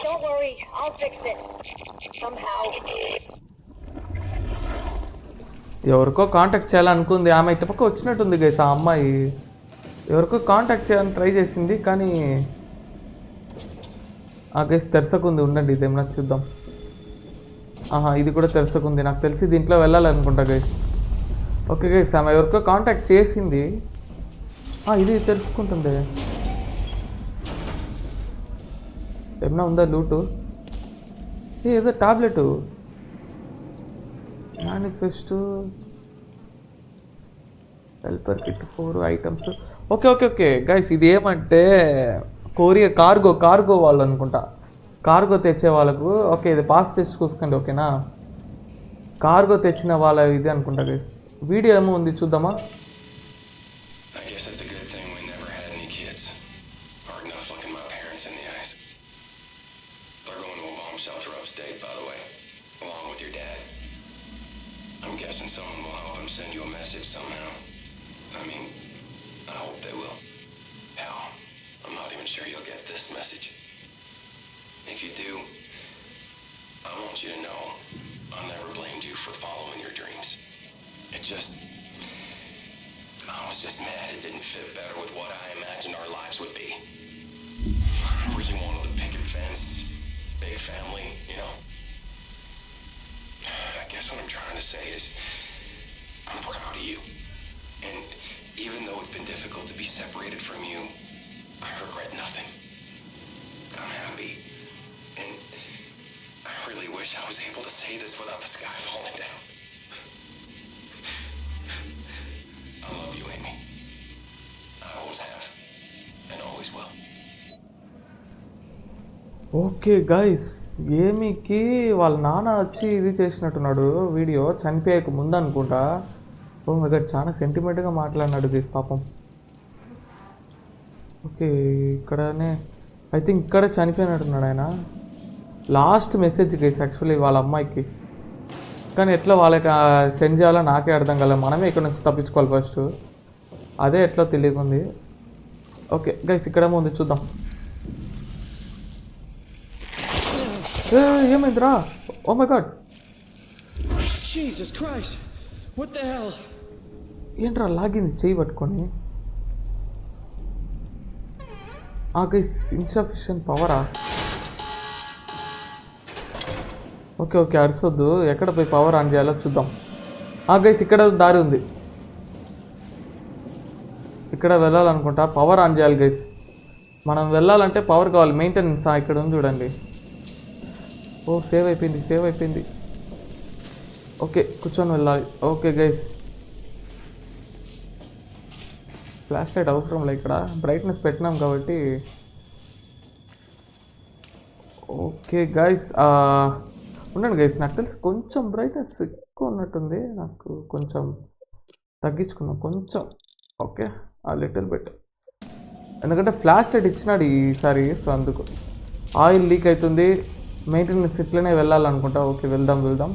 Don't worry, I'll fix it. Somehow. ఎవరికో contact చేయాలనుకుంది ఆమె. ఇటు పక్క వచ్చినట్టుంది guys. ఆ అమ్మాయి ఎవరికో contact చేయాలని try చేసింది, కానీ గైస్ తెరసకుంది. ఉండండి ఇదేమన్నా చూద్దాం. ఇది కూడా తెరసకుంది. నాకు తెలిసి దీంట్లో వెళ్ళాలనుకుంటా గైస్. ఓకే గైస్ ఆమె ఎవరికో కాంటాక్ట్ చేసింది. ఇది తెలుసుకుంటుంది. ఏమన్నా ఉందా లూటు? ఏదో tablet manifesto helper kit 4 items. Okay guys ఇది ఏమంటే కార్గో వాళ్ళు అనుకుంటా. కార్గో తెచ్చే వాళ్ళకు. ఓకే ఇది పాస్ చేసి చూసుకోండి. ఓకేనా, కార్గో తెచ్చిన వాళ్ళ ఇది అనుకుంటా గైస్. వీడియో ఏమో ఉంది చూద్దామా. I'm guessing someone will help him send you a message somehow. I mean, I hope they will. Hell, I'm not even sure you'll get this message. If you do, I want you to know I never blamed you for following your dreams. I was just mad it didn't fit better with what I imagined our lives would be. I really wanted a picket fence, big family, you know. I guess what I'm trying to say is, I'm proud of you. And even though it's been difficult to be separated from you, I regret nothing. see this without the sky falling down. I love you, Amy. I always have. And always will. Okay guys, ఏమికి వాళ్ళ నాన్న వచ్చి ఇది చేసినట్టున్నాడు. Video చనిపోయాక ముందు అనుకుంటా. ఓ my God, చాలా సెంటిమెంట్గా మాట్లాడినాడు గైస్ పాపం. ఓకే, ఇక్కడనే ఐ థింక్ ఇక్కడ చనిపోయినట్టున్నాడు ఆయన. లాస్ట్ మెసేజ్ గైస్ యాక్చువల్లీ వాళ్ళ అమ్మాయికి. కానీ ఎట్లా వాళ్ళకి సెండ్ చేయాలో నాకే అర్థం కాలేదు. మనమే ఇక్కడ నుంచి తప్పించుకోవాలి ఫస్ట్. అదే ఎట్లా తెలియకుంది. ఓకే గైస్, ఇక్కడేమో ఉంది చూద్దాం. ఏమైందిరా? Oh my god, Jesus Christ! What the hell? ఏంట్రా లాగింది చెయ్యి పట్టుకొని. గైస్, ఇన్సఫిషియెంట్ పవరా? ఓకే ఓకే, అరిసొద్దు. ఎక్కడ పోయి పవర్ ఆన్ చేయాలో చూద్దాం. గైస్, ఇక్కడ దారి ఉంది. ఇక్కడ వెళ్ళాలనుకుంటా. పవర్ ఆన్ చేయాలి గైస్. మనం వెళ్ళాలంటే పవర్ కావాలి. మెయింటెనెన్స్ ఇక్కడ ఉంది చూడండి. ఓ సేవ్ అయిపోయింది, సేవ్ అయిపోయింది. ఓకే, కూర్చొని వెళ్ళాలి. ఓకే గైస్, ఫ్లాష్ లైట్ అవసరం లేదు ఇక్కడ. బ్రైట్నెస్ పెట్టినాం కాబట్టి. ఓకే గైస్, ఉండండి గైస్. నాకు తెలిసి కొంచెం బ్రైట్నెస్ ఎక్కువ ఉన్నట్టుంది. నాకు కొంచెం తగ్గించుకున్నాం కొంచెం. Okay, little bit. ఎందుకంటే ఫ్లాష్ లైట్ ఇచ్చినాడు ఈసారి, సో అందుకు. ఆయిల్ లీక్ అవుతుంది. మెయింటెనెన్స్ ఇట్లనే వెళ్ళాలనుకుంటా. ఓకే, వెళ్దాం వెళ్దాం.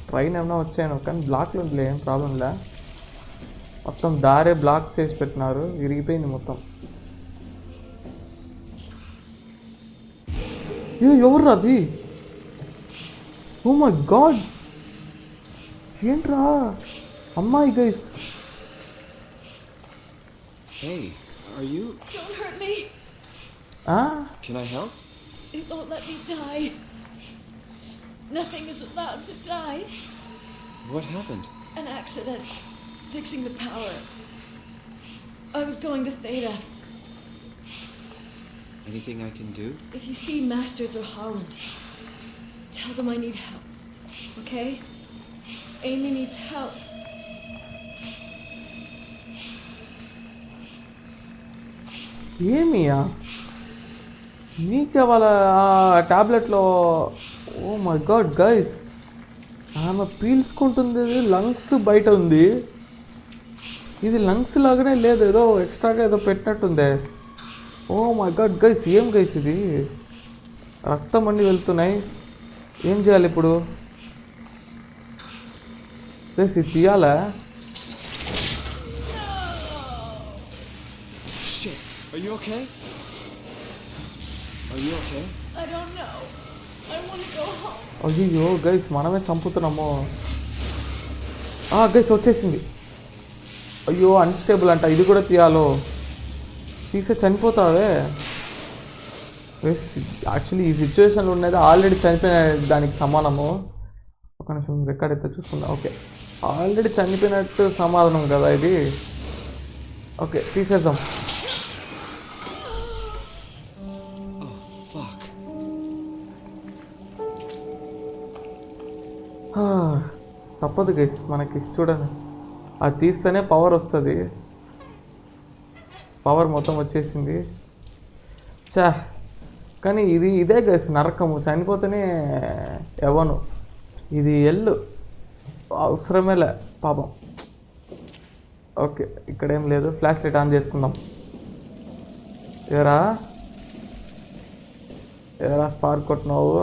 ట్రైన్ ఏమన్నా వచ్చాను కానీ బ్లాక్లో ఉందిలే, ఏం ప్రాబ్లం లే. మొత్తం దారే బ్లాక్ చేసి పెట్టినారు, విరిగిపోయింది మొత్తం. ఎవరు అది? ఓ మై గాడ్, ఏంట్రా అమ్మాయి guys. Hey, are you? Don't hurt me. Can I help? It won't let me die. Nothing is allowed to die. What happened? An accident. Fixing the power. I was going to Theta. Anything I can do? If you see Masters or Holland, tell them I need help. Okay? Amy needs help. ఏమియా నీకే వాళ్ళ ట్యాబ్లెట్లో? ఓ my god guys, ఆమె పీల్చుకుంటుంది. Lungs బయట ఉంది. ఇది lungs లాగానే లేదు, ఏదో ఎక్స్ట్రాగా ఏదో పెట్టినట్టుందే. ఓ మై గాడ్ గైస్, ఏం గైస్ ఇది? రక్తం అన్నీ వెళ్తున్నాయి. ఏం చేయాలి ఇప్పుడు? గైస్, ఇది తీయాలా? Shit! Are you okay? Are you okay? I don't know. I want to go home. అయ్యో గైస్, మనమే చంపుతున్నాము. గైస్ వచ్చేసింది. అయ్యో అన్స్టేబుల్ అంట. ఇది కూడా తీయాలో? తీసే చనిపోతావే. గైస్, యాక్చువల్లీ ఈ సిచ్యువేషన్లో ఉన్నది ఆల్రెడీ చనిపోయిన దానికి సమానము. ఒక నిమిషం రికార్డ్ అయితే చూసుకుందాం. ఓకే, ఆల్రెడీ చనిపోయినట్టు సమాధానం కదా ఇది. ఓకే, తీసేద్దాం. Fuck. తప్పదు గైస్ మనకి. చూడండి, అది తీస్తేనే పవర్ వస్తుంది. పవర్ మొత్తం వచ్చేసింది. కానీ ఇదే గైస్ నరకము. చనిపోతేనే ఎవను. ఇది ఎల్లు అవసరమేలే పాపం. ఓకే, ఇక్కడేం లేదు. ఫ్లాష్ లైట్ ఆన్ చేసుకుందాం. ఏరా స్పార్క్ కొట్టినావు?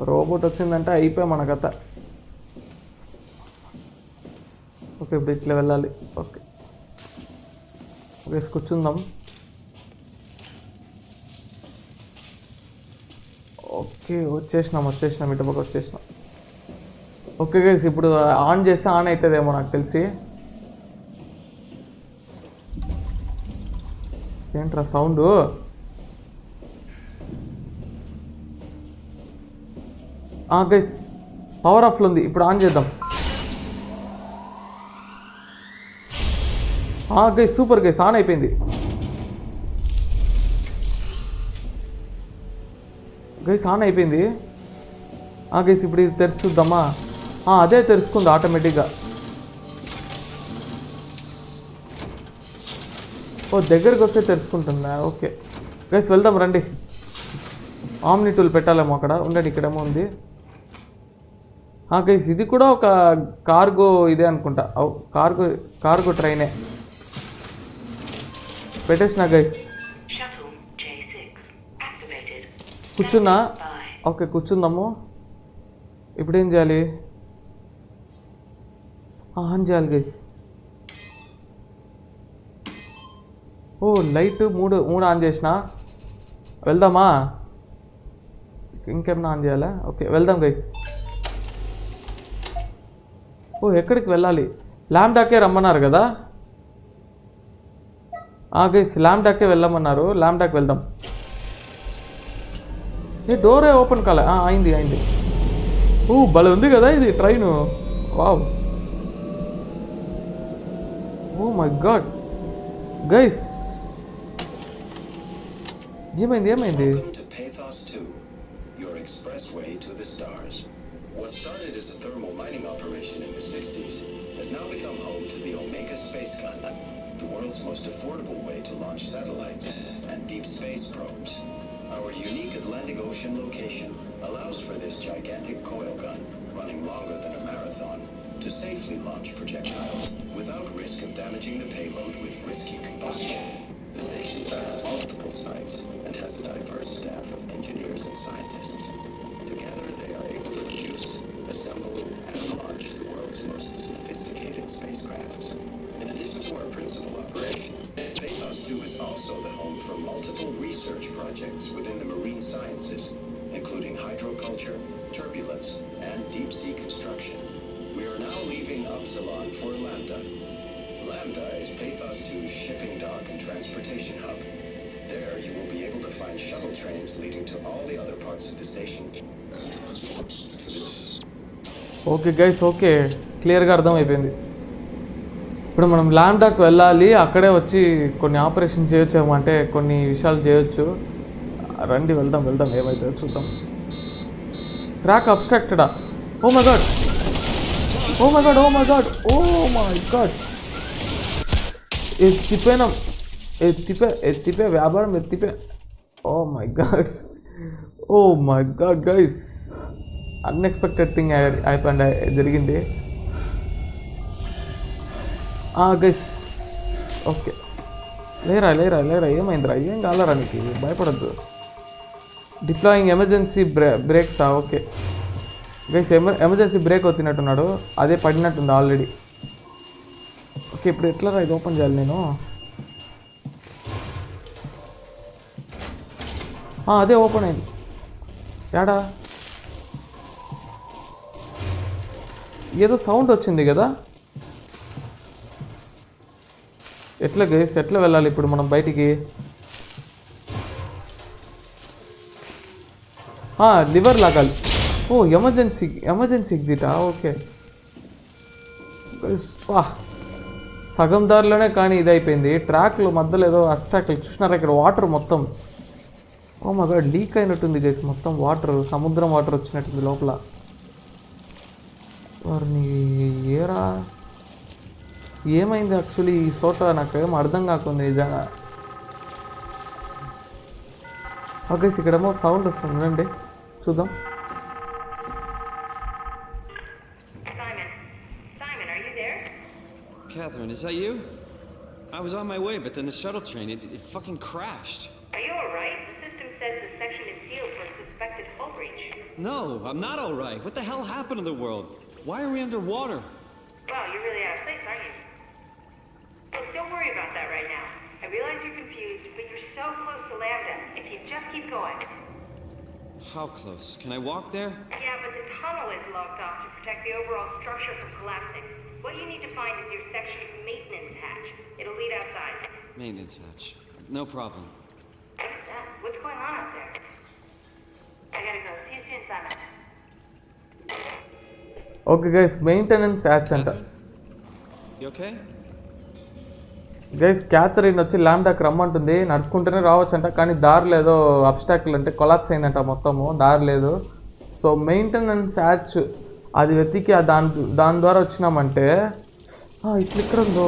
రోబోట్ వచ్చిందంటే అయిపోయి మన కథ. ఓకే, ఇప్పుడు ఇట్లా వెళ్ళాలి. ఓకే వేసి కూర్చుందాం. ఓకే, వచ్చేసినాం ఇటుపక్క వచ్చేసినాం. ఓకే గైస్, ఇప్పుడు ఆన్ చేస్తే ఆన్ అవుతుందేమో నాకు తెలిసి. ఏంట్రా సౌండ్? గైస్, పవర్ ఆఫ్లో ఉంది. ఇప్పుడు ఆన్ చేద్దాం. గైస్, సూపర్ గైస్, ఆన్ అయిపోయింది. గైస్ ఆన్ అయిపోయింది. గైస్ ఇప్పుడు ఇది తెరిచి చూద్దామా? అదే తెరుచుకుంది ఆటోమేటిక్గా. దగ్గరికి వస్తే తెరుచుకుంటుందా? ఓకే గైస్ వెళ్దాం రండి. ఆమ్ని టూల్ పెట్టాలేమో అక్కడ. ఉండండి, ఇక్కడేమో ఉంది. గైస్ ఇది కూడా ఒక కార్గో ఇదే అనుకుంటా. కార్గో ట్రైనే పెట్టేసిన గైస్. కూర్చున్నా. ఓకే కూర్చుందాము. ఇప్పుడు ఏం చేయాలి? ఆన్ చేయాలి గైస్. లైట్ మూడు ఆన్ చేసిన. వెళ్దామా? ఇంకేమన్నా ఆన్ చేయాలా? ఓకే వెళ్దాం గైస్. ఎక్కడికి వెళ్ళాలి? ల్యాండాకే రమ్మన్నారు కదా గైస్. ల్యాండాకే వెళ్ళమన్నారు. ల్యాండాకి వెళ్దాం. డోరే ఓపెన్ కాలే. అయింది. భలే ఉంది కదా ఇది train. Wow. Oh my god guys, ఏమైంది? Welcome to Pathos 2, your expressway to the stars. What started as a thermal mining operation in the 60s has now become home to the Omega Space Gun, the world's most affordable way to launch satellites and deep space probes. Our unique Atlantic Ocean location allows for this gigantic coil gun, running longer than a marathon, to safely launch projectiles without risk of damaging the payload with risky combustion. The station has multiple sites and has a diverse staff of engineers and scientists. Together they are able to produce, assemble, and launch the world's most sophisticated spacecrafts. In addition to our principal operation, Pathos 2 is also the home for multiple research projects within the marine sciences, including hydroculture, turbulence, and deep-sea construction. We are now leaving Upsilon for Lambda. Lambda is Pathos 2's shipping dock and transportation hub. There you will be able to find shuttle trains leading to all the other parts of the station. Okay guys, okay క్లియర్గా అర్థమైపోయింది. ఇప్పుడు మనం ల్యాండాకి వెళ్ళాలి. అక్కడే వచ్చి కొన్ని operation చేయొచ్చేమో, అంటే కొన్ని విషయాలు చేయొచ్చు. రండి వెళ్దాం. ఏమైతే చూద్దాం. ట్రాక్ అబ్స్ట్రాక్టెడా? Oh my god. ఎత్తిపే వ్యాపారం ఎత్తిపే. Oh my god guys, unexpected thing అయిపోయింది, జరిగింది గైస్. ఓకే లేరా. ఏమైందిరా? ఏం కాలరా నీకు? భయపడద్దు. డిప్లాయింగ్ ఎమర్జెన్సీ బ్రేక్సా? ఓకే గైస్, ఎమర్జెన్సీ బ్రేక్ వచ్చినట్టున్నాడు. అదే పడినట్టుంది ఆల్రెడీ. ఓకే ఇప్పుడు ఎట్లా ఇది ఓపెన్ చేయాలి నేను? అదే ఓపెన్ అయింది. యాడా ఏదో సౌండ్ వచ్చింది కదా. ఎట్లా గైస్, ఎట్లా వెళ్ళాలి ఇప్పుడు మనం బయటికి? లివర్ లాగాలి. ఎమర్జెన్సీ ఎగ్జిటా? ఓకే గైస్, సగం దారిలోనే కానీ ఇది అయిపోయింది. ట్రాక్లో మధ్యలో ఏదో అబ్స్ట్రాక్ట్లు చూసినారా? ఇక్కడ వాటర్ మొత్తం. ఓ మై గాడ్, లీక్ అయినట్టుంది గైస్. మొత్తం వాటర్, సముద్రం వాటర్ వచ్చినట్టుంది లోపల. వారిని ఏరా ఏమైంది యాక్చువల్లీ ఈ చోట? నాకేం అర్థం కాకుండా నిజంగా. ఓకే ఇక్కడేమో సౌండ్ వస్తుంది, రండి చూద్దాం. Simon, are you there? Catherine, is that you? I was on my way, but then the shuttle train, it fucking crashed. Are you alright? The system says the section is sealed for suspected hull breach. No, I'm not alright. What the hell happened to the world? Why are we underwater? Wow, you're really out of place, aren't you? Look, don't worry about that right now. I realize you're confused, but you're so close to Lambda. If you just keep going. How close? Can I walk there? Yeah, but the tunnel is locked off to protect the overall structure from collapsing. What you need to find is your section's maintenance hatch. It'll lead outside. Maintenance hatch. No problem. What is that? What's going on up there? I gotta go. See you soon, Simon. Okay guys, maintenance ads అంట. You okay? Guys Catherine వచ్చి ల్యాండాకి రమ్మంటుంది, నడుచుకుంటూనే రావచ్చంట, కానీ దారి లేదో obstacle అంటే collapse అయిందంట మొత్తము, దారి లేదు. సో మెయింటెనెన్స్ యాచ్ అది వెతికి దాని ద్వారా వచ్చినామంటే ఇట్లా ఇక్కడ ఉందో,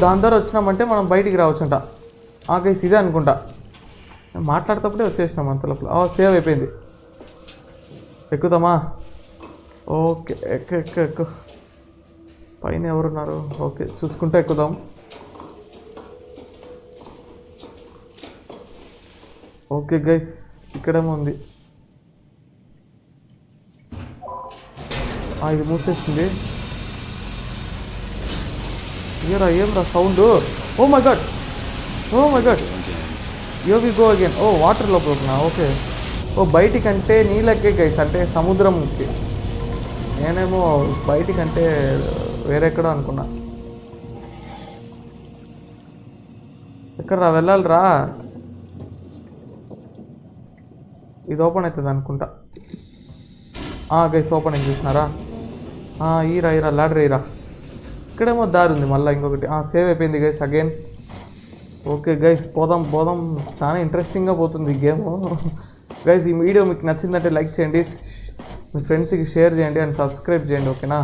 దాని ద్వారా వచ్చినామంటే మనం బయటికి రావచ్చంట. గైస్ ఇదే అనుకుంటా, మాట్లాడేటప్పుడే వచ్చేసినాం అంత లోపల. సేవ్ అయిపోయింది. ఎక్కుతామా? ఓకే ఎక్కు. పైన ఎవరున్నారు? ఓకే చూసుకుంటూ ఎక్కుదాం. ఓకే గైస్ ఇక్కడేమో ఉంది. ఇది మూసేసింది. ఏం రా సౌండ్? ఓ మై గాడ్ యో వి గో అగైన్. వాటర్ లోపల. ఓకే బయటికంటే నీళ్ళకే గైస్, అంటే సముద్రంకి. నేనేమో బయటికంటే వేరెక్కడో అనుకున్నా. ఎక్కడ రా వెళ్ళాలిరా? ఇది ఓపెన్ అవుతుంది అనుకుంటా. గైస్ ఓపెన్ అయింది చూసినారా? ఈరా లాడర్ ఈరా. ఇక్కడేమో దారి ఉంది మళ్ళీ ఇంకొకటి. సేవ్ అయిపోయింది గైస్ అగైన్. ఓకే గైస్ పోదాం. చాలా ఇంట్రెస్టింగ్గా పోతుంది ఈ గేమ్. గైస్ ఈ వీడియో మీకు నచ్చిందంటే లైక్ చేయండి, మీ ఫ్రెండ్స్కి షేర్ చేయండి అండ్ సబ్స్క్రైబ్ చేయండి. ఓకేనా?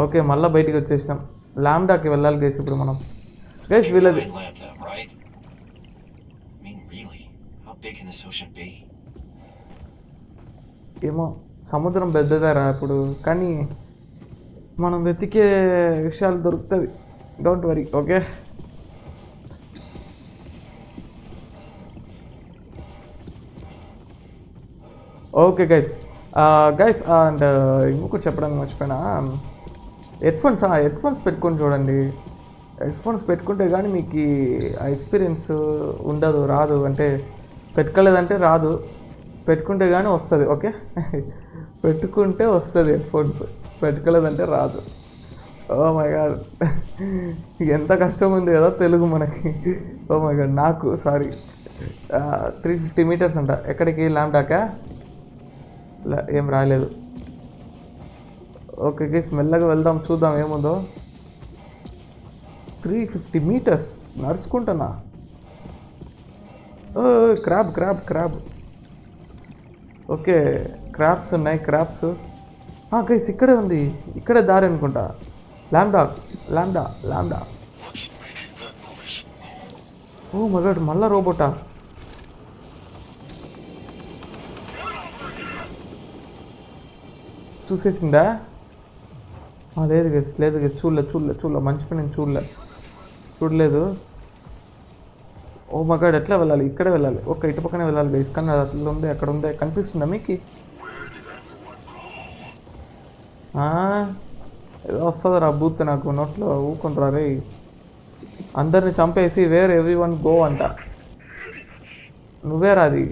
ఓకే మళ్ళీ బయటికి వచ్చేసినాం. ల్యాండాకి వెళ్ళాలి గైస్ ఇప్పుడు మనం. గైస్ వీళ్ళది ఏమో సముద్రం పెద్దదారా ఇప్పుడు, కానీ మనం వెతికే విషయాలు దొరుకుతుంది. Don't worry. Okay okay guys and ఇంకొకటి చెప్పడానికి మర్చిపోయినా, హెడ్ఫోన్స్ పెట్టుకొని చూడండి. హెడ్ఫోన్స్ పెట్టుకుంటే కానీ మీకు ఆ ఎక్స్పీరియన్స్ ఉండదు, రాదు. అంటే పెట్టుకోలేదంటే రాదు, పెట్టుకుంటే కానీ వస్తుంది. ఓకే పెట్టుకుంటే వస్తుంది హెడ్ఫోన్స్, పెట్టుకోలేదంటే రాదు. ఓ మై గాడ్ ఎంత కష్టం ఉంది కదా తెలుగు మనకి. ఓ మై గాడ్ నాకు సారీ. 350 meters అంట. ఎక్కడికి? ల్యాండాకా? ఏం రాలేదు. ఓకే గైస్ మెల్లగా వెళ్దాం, చూద్దాం ఏముందో. 350 meters నడుచుకుంటున్నా. క్రాబ్. ఓకే క్రాబ్స్ ఉన్నాయి. గైస్ ఇక్కడే ఉంది, ఇక్కడే దారి అనుకుంటా. ల్యాండా. ఓ మై గాడ్ మళ్ళా రోబోటా? చూసేసిందా? లేదు గైస్ చూడలే. మంచి పని నేను చూడలేదు. ఓ మై గాడ్ ఎట్లా వెళ్ళాలి? ఇక్కడే వెళ్ళాలి. ఓకే ఇటు పక్కనే వెళ్ళాలి గైస్, కానీ అది అట్లా ఉంది, అక్కడ ఉంది. కనిపిస్తుందా మీకు? ఏదో వస్తుంది రా బూత్ నాకు నోట్లో ఊకుంటారా రే. అందరిని చంపేసి వేర్ ఎవ్రీవన్ గో అంట. నువ్వేరా అది?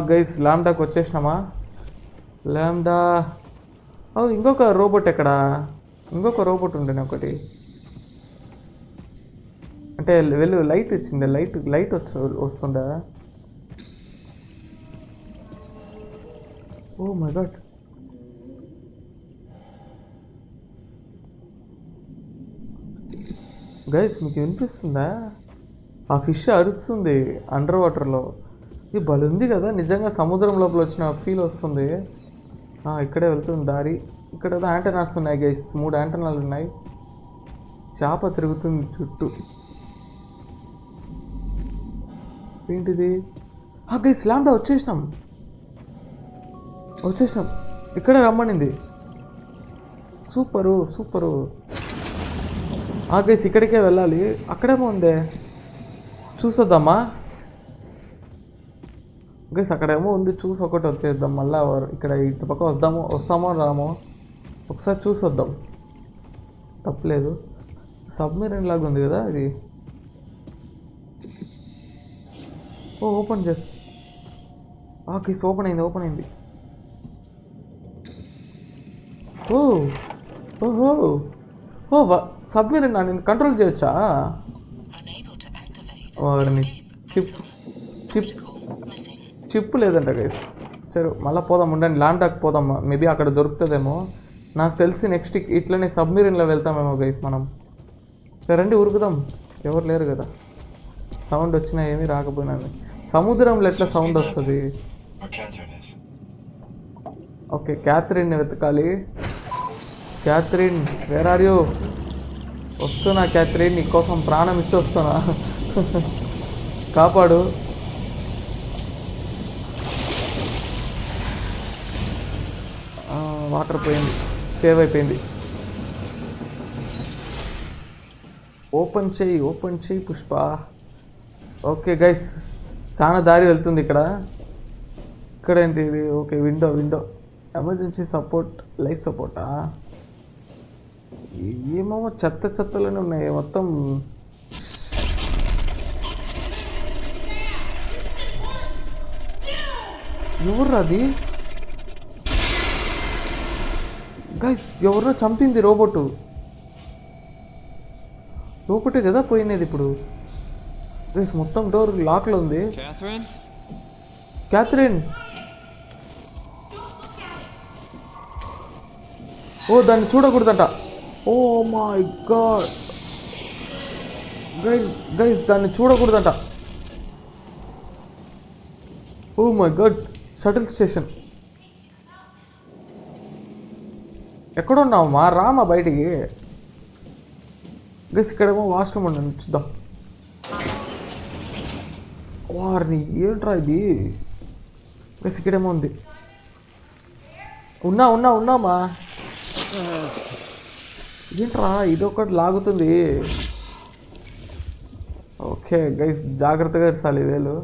గైస్ ల్యాండాకి వచ్చేసినామా? ల్యాండా. ఇంకొక రోబోట్ ఎక్కడా? ఇంకొక రోబోట్ ఉండేనే ఒకటి. అంటే లైట్ ఇచ్చింది, లైట్ వస్తుందా? ఓ మై గాడ్ గైస్ మీకు వినిపిస్తుందా? ఆ ఫిష్ అరుస్తుంది అండర్ వాటర్లో. ఇది బలుంది కదా నిజంగా, సముద్రం లోపల వచ్చిన ఫీల్ వస్తుంది. ఇక్కడే వెళ్తుంది దారి. ఇక్కడ యాంటెనాస్ ఉన్నాయి గైస్, 3 యాంటెనాలు ఉన్నాయి. చేప తిరుగుతుంది చుట్టూ. ఏంటిది? గైస్ ల్యాండా వచ్చేసినాం. ఇక్కడే రమ్మనింది. సూపరు. గైస్ ఇక్కడికే వెళ్ళాలి. అక్కడేమో ఉందే, చూసొద్దామా గైస్? అక్కడేమో ఉంది, చూసి ఒకటి వచ్చేద్దాం. మళ్ళీ ఇక్కడ ఇటు పక్క వస్తామో రామో ఒకసారి చూసొద్దాం, తప్పలేదు. సబ్మెరీన్ లాగా ఉంది కదా ఇది. ఓపెన్ చేసి గైస్ ఓపెన్ అయింది. సబ్మెరీన్ నేను కంట్రోల్ చేయొచ్చా? చిప్ లేదంట గైస్. సరే మళ్ళీ పోదాం, ఉండండి. ల్యాండాకి పోదాం, మేబీ అక్కడ దొరుకుతుందేమో. నాకు తెలిసి నెక్స్ట్ ఇట్లనే సబ్మెరీన్లో వెళ్తామేమో గైస్ మనం. సరే రండి ఉరుకుదాం, ఎవరు లేరు కదా. సౌండ్ వచ్చినా ఏమీ రాకపోయినా. సముద్రంలో ఎట్లా సౌండ్ వస్తుంది? ఓకే, క్యాథరిన్ వెతకాలి. Catherine, where are you? వస్తున్నా క్యాథరిన్, నీకోసం ప్రాణం ఇచ్చి వస్తున్నా. కాపాడు. వాటర్ పోయింది, సేవ్ అయిపోయింది. ఓపెన్ చేయి పుష్ప. ఓకే గైస్, చాలా దారి వెళ్తుంది ఇక్కడ. ఇక్కడ ఏంటి ఇది? Okay, window emergency support, life సపోర్టా? ఏమో చెత్తలోనే ఉన్నాయి మొత్తం. ఎవరు అది? గైస్, ఎవరో చంపింది రోబోట్. రోబోటే కదా పోయినది ఇప్పుడు. గైస్, మొత్తం డోర్ లాక్లో ఉంది. క్యాథరిన్, ఓ దాన్ని చూడకూడదంట. ఓ మై గాడ్ గైస్, దాన్ని చూడకూడదంట. Oh my god, shuttle station. ఎక్కడున్నావమ్మా? రామా బయటికి. గైస్, ఇక్కడేమో వాష్రూమ్ ఉండండి, చూద్దాం. వారిని ఏంట్రా ఇది? గైస్, ఇక్కడేమో ఉంది. ఉన్నామా? ఏంట్రా ఇదొకటి లాగుతుంది. ఓకే గైస్, జాగ్రత్తగా ఇర్చాలి వేలు,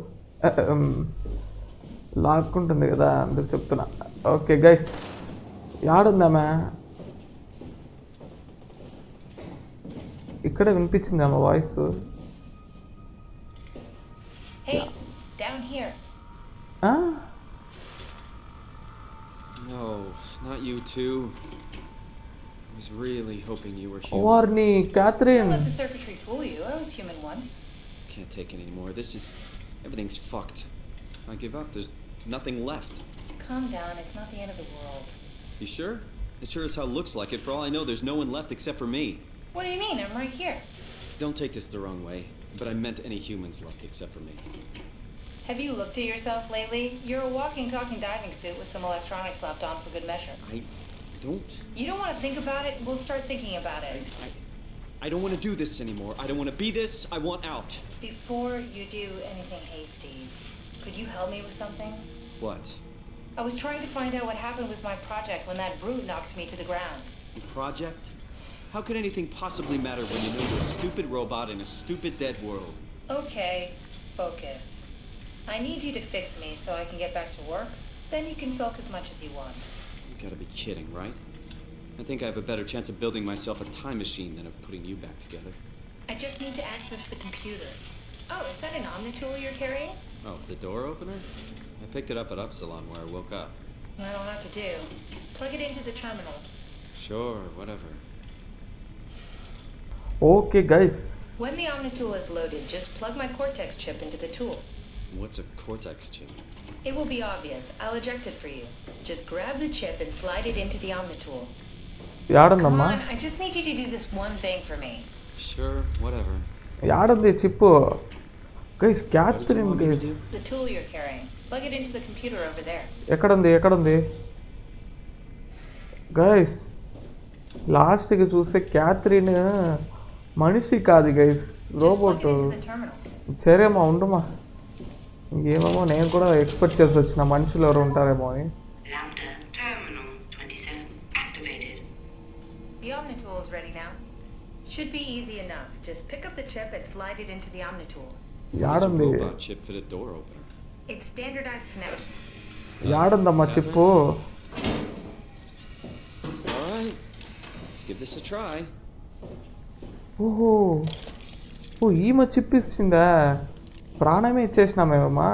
లాక్కుంటుంది కదా, అందుకు చెప్తున్నా. ఓకే గైస్, యాడుందామా? ఇక్కడే వినిపించిందామా voice? Hey, down here. No, not you too. I was really hoping you were human. వారిని Catherine. Don't let the circuitry fool you. I was human once. Can't take it anymore. Everything's fucked. I give up. There's nothing left. Calm down. It's not the end of the world. You sure? It sure as hell looks like it. For all I know, there's no one left except for me. What do you mean? I'm right here. Don't take this the wrong way, but I meant any humans left except for me. Have you looked at yourself lately? You're a walking, talking diving suit with some electronics slapped on for good measure. I don't. You don't want to think about it? We'll start thinking about it. I don't want to do this anymore. I don't want to be this. I want out. Before you do anything hasty, could you help me with something? What? I was trying to find out what happened with my project when that brute knocked me to the ground. Your project? How could anything possibly matter when you know you're a stupid robot in a stupid dead world? Okay, focus. I need you to fix me so I can get back to work. Then you can sulk as much as you want. You gotta be kidding, right? I think I have a better chance of building myself a time machine than of putting you back together. I just need to access the computer. Oh, is that an Omnitool you're carrying? Oh, the door opener? I picked it up at Upsilon where I woke up. That'll have to do. Plug it into the terminal. Sure, whatever. Okay guys, When the Omnitool is loaded, just plug my Cortex chip into the tool. What's a Cortex chip? It will be obvious. I'll eject it for you. Just grab the chip and slide it into the Omnitool. Come యాడుందమ్మా? on, I just need you to do this one thing for me. Sure, whatever. యాడుంది chip? Guys, Catherine guys. The tool you're carrying. Plug it into the computer over there. ఎక్కడుంది? Guys, లాస్ట్కి చూస్తే Catherine మనిషి కాదు guys, robot. Just plug it into the terminal. సరేమ్మా, ఉండుమా. ఏమేమో నేను కూడా ఎక్స్పెక్ట్ చేసి వచ్చిన మనుషులు ఎవరు ఉంటారేమో అని. Lambda Terminal 27 activated. The Omnitool is ready now. Should be easy enough. Just pick up the chip and slide it into the Omnitool. What's a యాడుంది? robot chip fit a door opener? It's standardized connection. యాడుందమ్మా chip? Alright, let's give this a try. ఓహో, ఈమె chip ఇచ్చిందా? ప్రాణమే ఇచ్చేసినామేమమ్మా.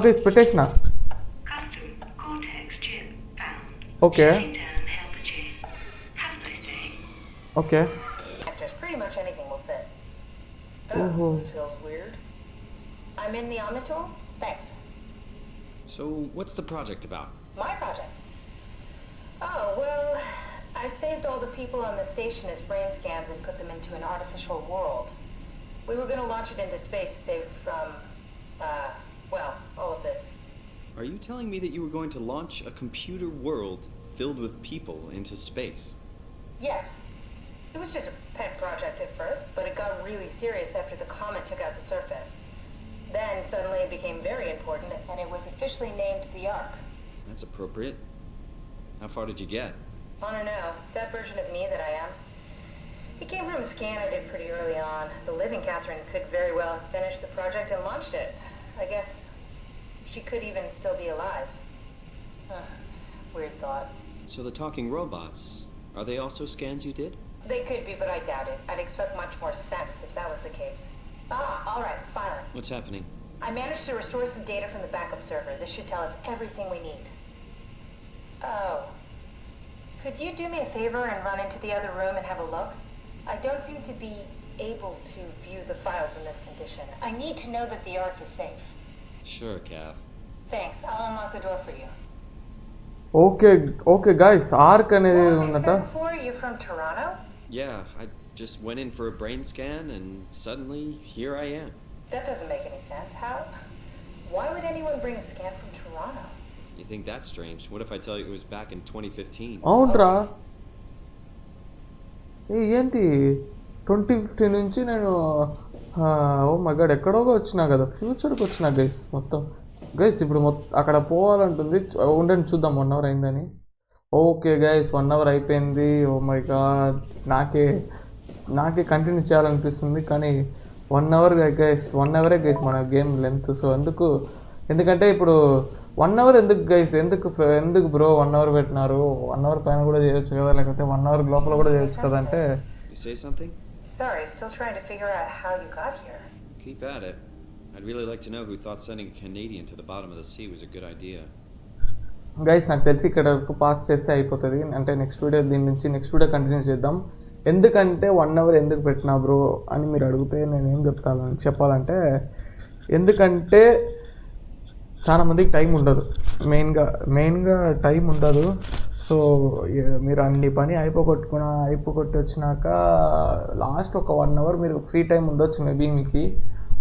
Guys, పెట్టేసిన. Custom Cortex chip found. Okay. Shutting down helper chain. Have a nice day. Okay. Just pretty much anything will fit. Oh. This feels weird. I'm in the Omnitool? Thanks. So, what's the project about? My project? Oh, well, I saved all the people on the station as brain scans and put them into an artificial world. We were going to launch it into space to save it from, well, all of this. Are you telling me that you were going to launch a computer world filled with people into space? Yes. It was just a pet project at first, but it got really serious after the comet took out the surface. Then suddenly it became very important, and it was officially named the Ark. That's appropriate. How far did you get? I don't know. That version of me that I am. It came from a scan I did pretty early on. The living Catherine could very well have finished the project and launched it. I guess she could even still be alive. Weird thought. So the talking robots, are they also scans you did? They could be, but I doubt it. I'd expect much more sense if that was the case. All right, finally. What's happening? I managed to restore some data from the backup server. This should tell us everything we need. Oh. Could you do me a favor and run into the other room and have a look? I don't seem to be able to view the files in this condition. I need to know that the Ark is safe. Sure, Kath. Thanks. I'll unlock the door for you. Okay guys arc అనేది What was it ఉందట. said before? You're from Toronto? Yeah, I just went in for a brain scan and suddenly here I am. That doesn't make any sense. How? Why would anyone bring a scan from Toronto? You think that's strange? What if I tell you it was back in 2015? అవునరా ఏంటి 2015 నుంచి నేను ఓ my God ఎక్కడోగా వచ్చినా కదా, ఫ్యూచర్కి వచ్చినా guys. మొత్తం guys ఇప్పుడు అక్కడ పోవాలంటుంది. ఉండండి చూద్దాం 1 అవర్ అయిందని. ఓకే గైస్ 1 అవర్ అయిపోయింది. ఓ మై గాడ్ నాకే కంటిన్యూ చేయాలనిపిస్తుంది, కానీ 1 అవర్ గైస్, 1 అవరే గైస్ మన గేమ్ లెంత్. సో ఎందుకంటే ఇప్పుడు 1 అవర్ ఎందుకు గైస్, ఎందుకు బ్రో 1 అవర్ పెట్టినారు? 1 అవర్ పైన కూడా చేయొచ్చు కదా, లేకపోతే 1 అవర్ లోపల కూడా చేయొచ్చు కదా అంటే. You say something? Sorry, still trying to figure out how you got here. Keep at it. I'd really like to know who thought sending a Canadian to the bottom of the sea was a good idea. Guys నాకు తెలిసి ఇక్కడ వరకు pass చేస్తే అయిపోతుంది. అంటే next video continue చేద్దాం. ఎందుకంటే 1 hour ఎందుకు పెట్టినా బ్రో అని మీరు అడిగితే నేను ఏం చెప్పాలంటే ఎందుకంటే చాలామందికి టైం ఉండదు, మెయిన్గా టైం ఉండదు. సో మీరు అన్ని పని అయిపోగొట్టి వచ్చినాక లాస్ట్ ఒక 1 అవర్ మీరు ఫ్రీ టైం ఉండొచ్చు మేబీ మీకు.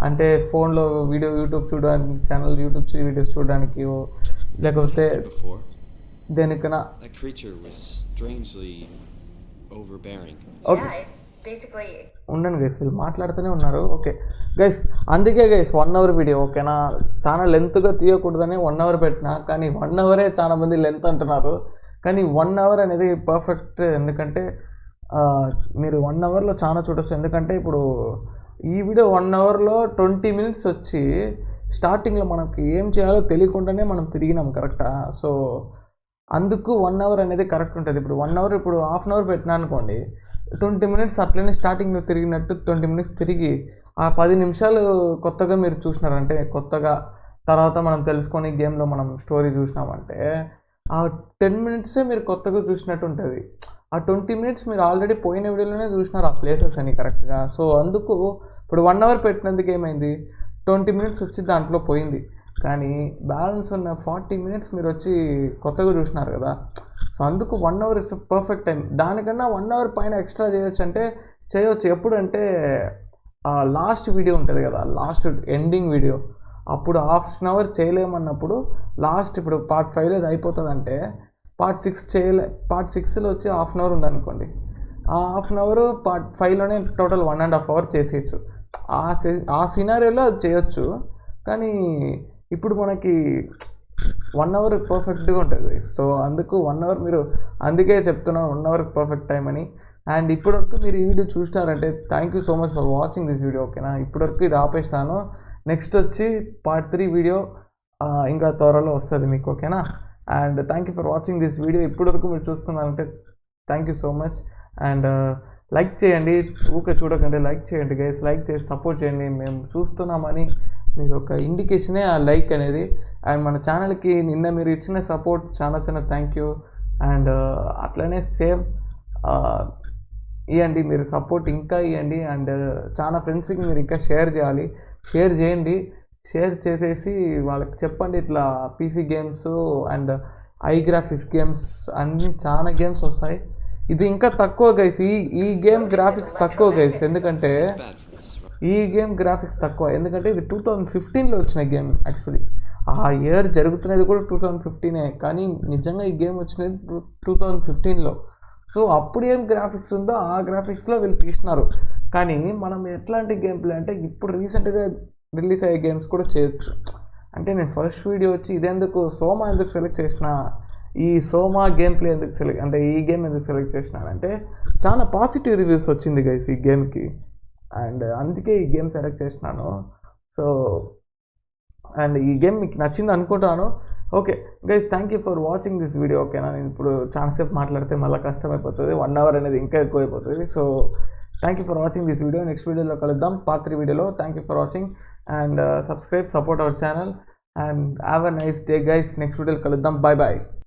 అంటే ఫోన్లో యూట్యూబ్ చూడడానికి, యూట్యూబ్ వీడియోస్ చూడడానికి, లేకపోతే దేనికైనా. That creature was strangely overbearing. Yeah, basically. ఉండండి గైస్, వీళ్ళు మాట్లాడుతూనే ఉన్నారు. ఓకే గైస్, అందుకే గైస్ 1 అవర్ వీడియో ఓకేనా, చాలా లెంత్గా తీయకూడదని 1 అవర్ పెట్టినా. కానీ 1 అవరే చాలా మంది లెంత్ అంటున్నారు, కానీ 1 అవర్ అనేది పర్ఫెక్ట్. ఎందుకంటే మీరు 1 అవర్లో చాలా చూడొచ్చు. ఎందుకంటే ఇప్పుడు ఈ వీడియో 1 అవర్లో 20 మినిట్స్ వచ్చి స్టార్టింగ్లో మనకి ఏం చేయాలో తెలియకుండానే మనం తిరిగినాం కరెక్టా. సో అందుకు 1 అవర్ అనేది కరెక్ట్ ఉంటుంది. ఇప్పుడు 1 అవర్ ఇప్పుడు హాఫ్ అన్ అవర్ పెట్టినా అనుకోండి, 20 మినిట్స్ అట్లనే స్టార్టింగ్లో తిరిగినట్టు 20 మినిట్స్ తిరిగి ఆ 10 నిమిషాలు కొత్తగా మీరు చూసినారంటే, కొత్తగా తర్వాత మనం తెలుసుకొని గేమ్లో మనం స్టోరీ చూసినామంటే ఆ 10 మినిట్సే మీరు కొత్తగా చూసినట్టు ఉంటుంది. ఆ 20 మినిట్స్ మీరు ఆల్రెడీ పోయిన వీడియోలోనే చూసినారు ఆ ప్లేసెస్ అని కరెక్ట్గా. సో అందుకు ఇప్పుడు 1 అవర్ పెట్టినందుకు ఏమైంది, 20 మినిట్స్ వచ్చి దాంట్లో పోయింది. కానీ బ్యాలెన్స్ ఉన్న 40 మినిట్స్ మీరు వచ్చి కొత్తగా చూసినారు కదా. సో అందుకు 1 అవర్ ఇట్స్ పర్ఫెక్ట్ టైం. దానికన్నా 1 అవర్ పైన ఎక్స్ట్రా చేయొచ్చు. ఎప్పుడంటే లాస్ట్ వీడియో ఉంటుంది కదా, లాస్ట్ ఎండింగ్ వీడియో, అప్పుడు హాఫ్ అన్ అవర్ చేయలేమన్నప్పుడు లాస్ట్ ఇప్పుడు పార్ట్ 5లో అది అయిపోతుందంటే పార్ట్ 6లో వచ్చి హాఫ్ అన్ అవర్ ఉందనుకోండి, ఆ హాఫ్ అన్ అవర్ పార్ట్ 5లోనే టోటల్ 1.5 అవర్ చేసేయచ్చు. ఆ సినారియోలో అది చేయొచ్చు. కానీ ఇప్పుడు మనకి 1 అవర్ పర్ఫెక్ట్గా ఉంటుంది. సో అందుకు 1 అవర్ మీరు, అందుకే చెప్తున్నాను 1 అవర్ పర్ఫెక్ట్ టైం అని. అండ్ ఇప్పటివరకు మీరు ఈ వీడియో చూసినారంటే thank you so much for watching this video ఓకేనా. ఇప్పటివరకు ఇది ఆపేస్తాను. నెక్స్ట్ వచ్చి పార్ట్ 3 వీడియో ఇంకా త్వరలో వస్తుంది మీకు ఓకేనా. And thank you for watching this video. ఇప్పటివరకు మీరు చూస్తున్నారంటే thank you so much. And like చేయండి, ఊకే చూడకండి, లైక్ చేయండి గైస్. లైక్ చేసి సపోర్ట్ చేయండి. మేము చూస్తున్నామని మీరు ఒక ఇండికేషనే ఆ లైక్ అనేది. అండ్ మన ఛానల్కి నిన్న మీరు ఇచ్చిన సపోర్ట్ చాలా థ్యాంక్ యూ. అండ్ అట్లనే సేమ్ ఇవ్వండి, మీరు సపోర్ట్ ఇంకా ఇవ్వండి. అండ్ చాలా ఫ్రెండ్స్కి మీరు ఇంకా షేర్ చేయండి. షేర్ చేసేసి వాళ్ళకి చెప్పండి ఇట్లా PC games and I graphics games అన్ని చాలా గేమ్స్ వస్తాయి. ఇది ఇంకా తక్కువ గైస్, ఈ గేమ్ గ్రాఫిక్స్ తక్కువ గైస్, ఎందుకంటే ఈ గేమ్ గ్రాఫిక్స్ తక్కువ ఎందుకంటే ఇది 2015లో వచ్చిన గేమ్. యాక్చువల్లీ ఆ ఇయర్ జరుగుతున్నది కూడా 2015, కానీ నిజంగా ఈ గేమ్ వచ్చినది 2015లో. సో అప్పుడు ఏం గ్రాఫిక్స్ ఉందో ఆ గ్రాఫిక్స్లో వీళ్ళు తీసినారు. కానీ మనం ఎట్లాంటి గేమ్ ప్లే అంటే ఇప్పుడు రీసెంట్గా రిలీజ్ అయ్యే గేమ్స్ కూడా చేయొచ్చు. అంటే నేను ఫస్ట్ వీడియో వచ్చి ఇదెందుకు సోమా ఎందుకు సెలెక్ట్ చేసిన, ఈ సోమా గేమ్ ప్లే ఎందుకు సెలెక్ట్ అంటే ఈ గేమ్ ఎందుకు సెలెక్ట్ చేసినానంటే చాలా పాజిటివ్ రివ్యూస్ వచ్చింది గైస్ ఈ గేమ్కి, అండ్ అందుకే ఈ గేమ్ సెలెక్ట్ చేసినాను. సో అండ్ ఈ గేమ్ మీకు నచ్చింది అనుకుంటాను. Okay guys, thank you for watching this video. ఓకేనా, నేను ఇప్పుడు చాలాసేపు మాట్లాడితే మళ్ళీ కష్టమైపోతుంది, 1 hour అనేది ఇంకా ఎక్కువ అయిపోతుంది. So thank you for watching this video. Next వీడియోలో కలుద్దాం, పార్ట్ 3 వీడియోలో. Thank you for watching and subscribe, support our channel and have a nice day guys. Next వీడియోలో కలుద్దాం. Bye bye.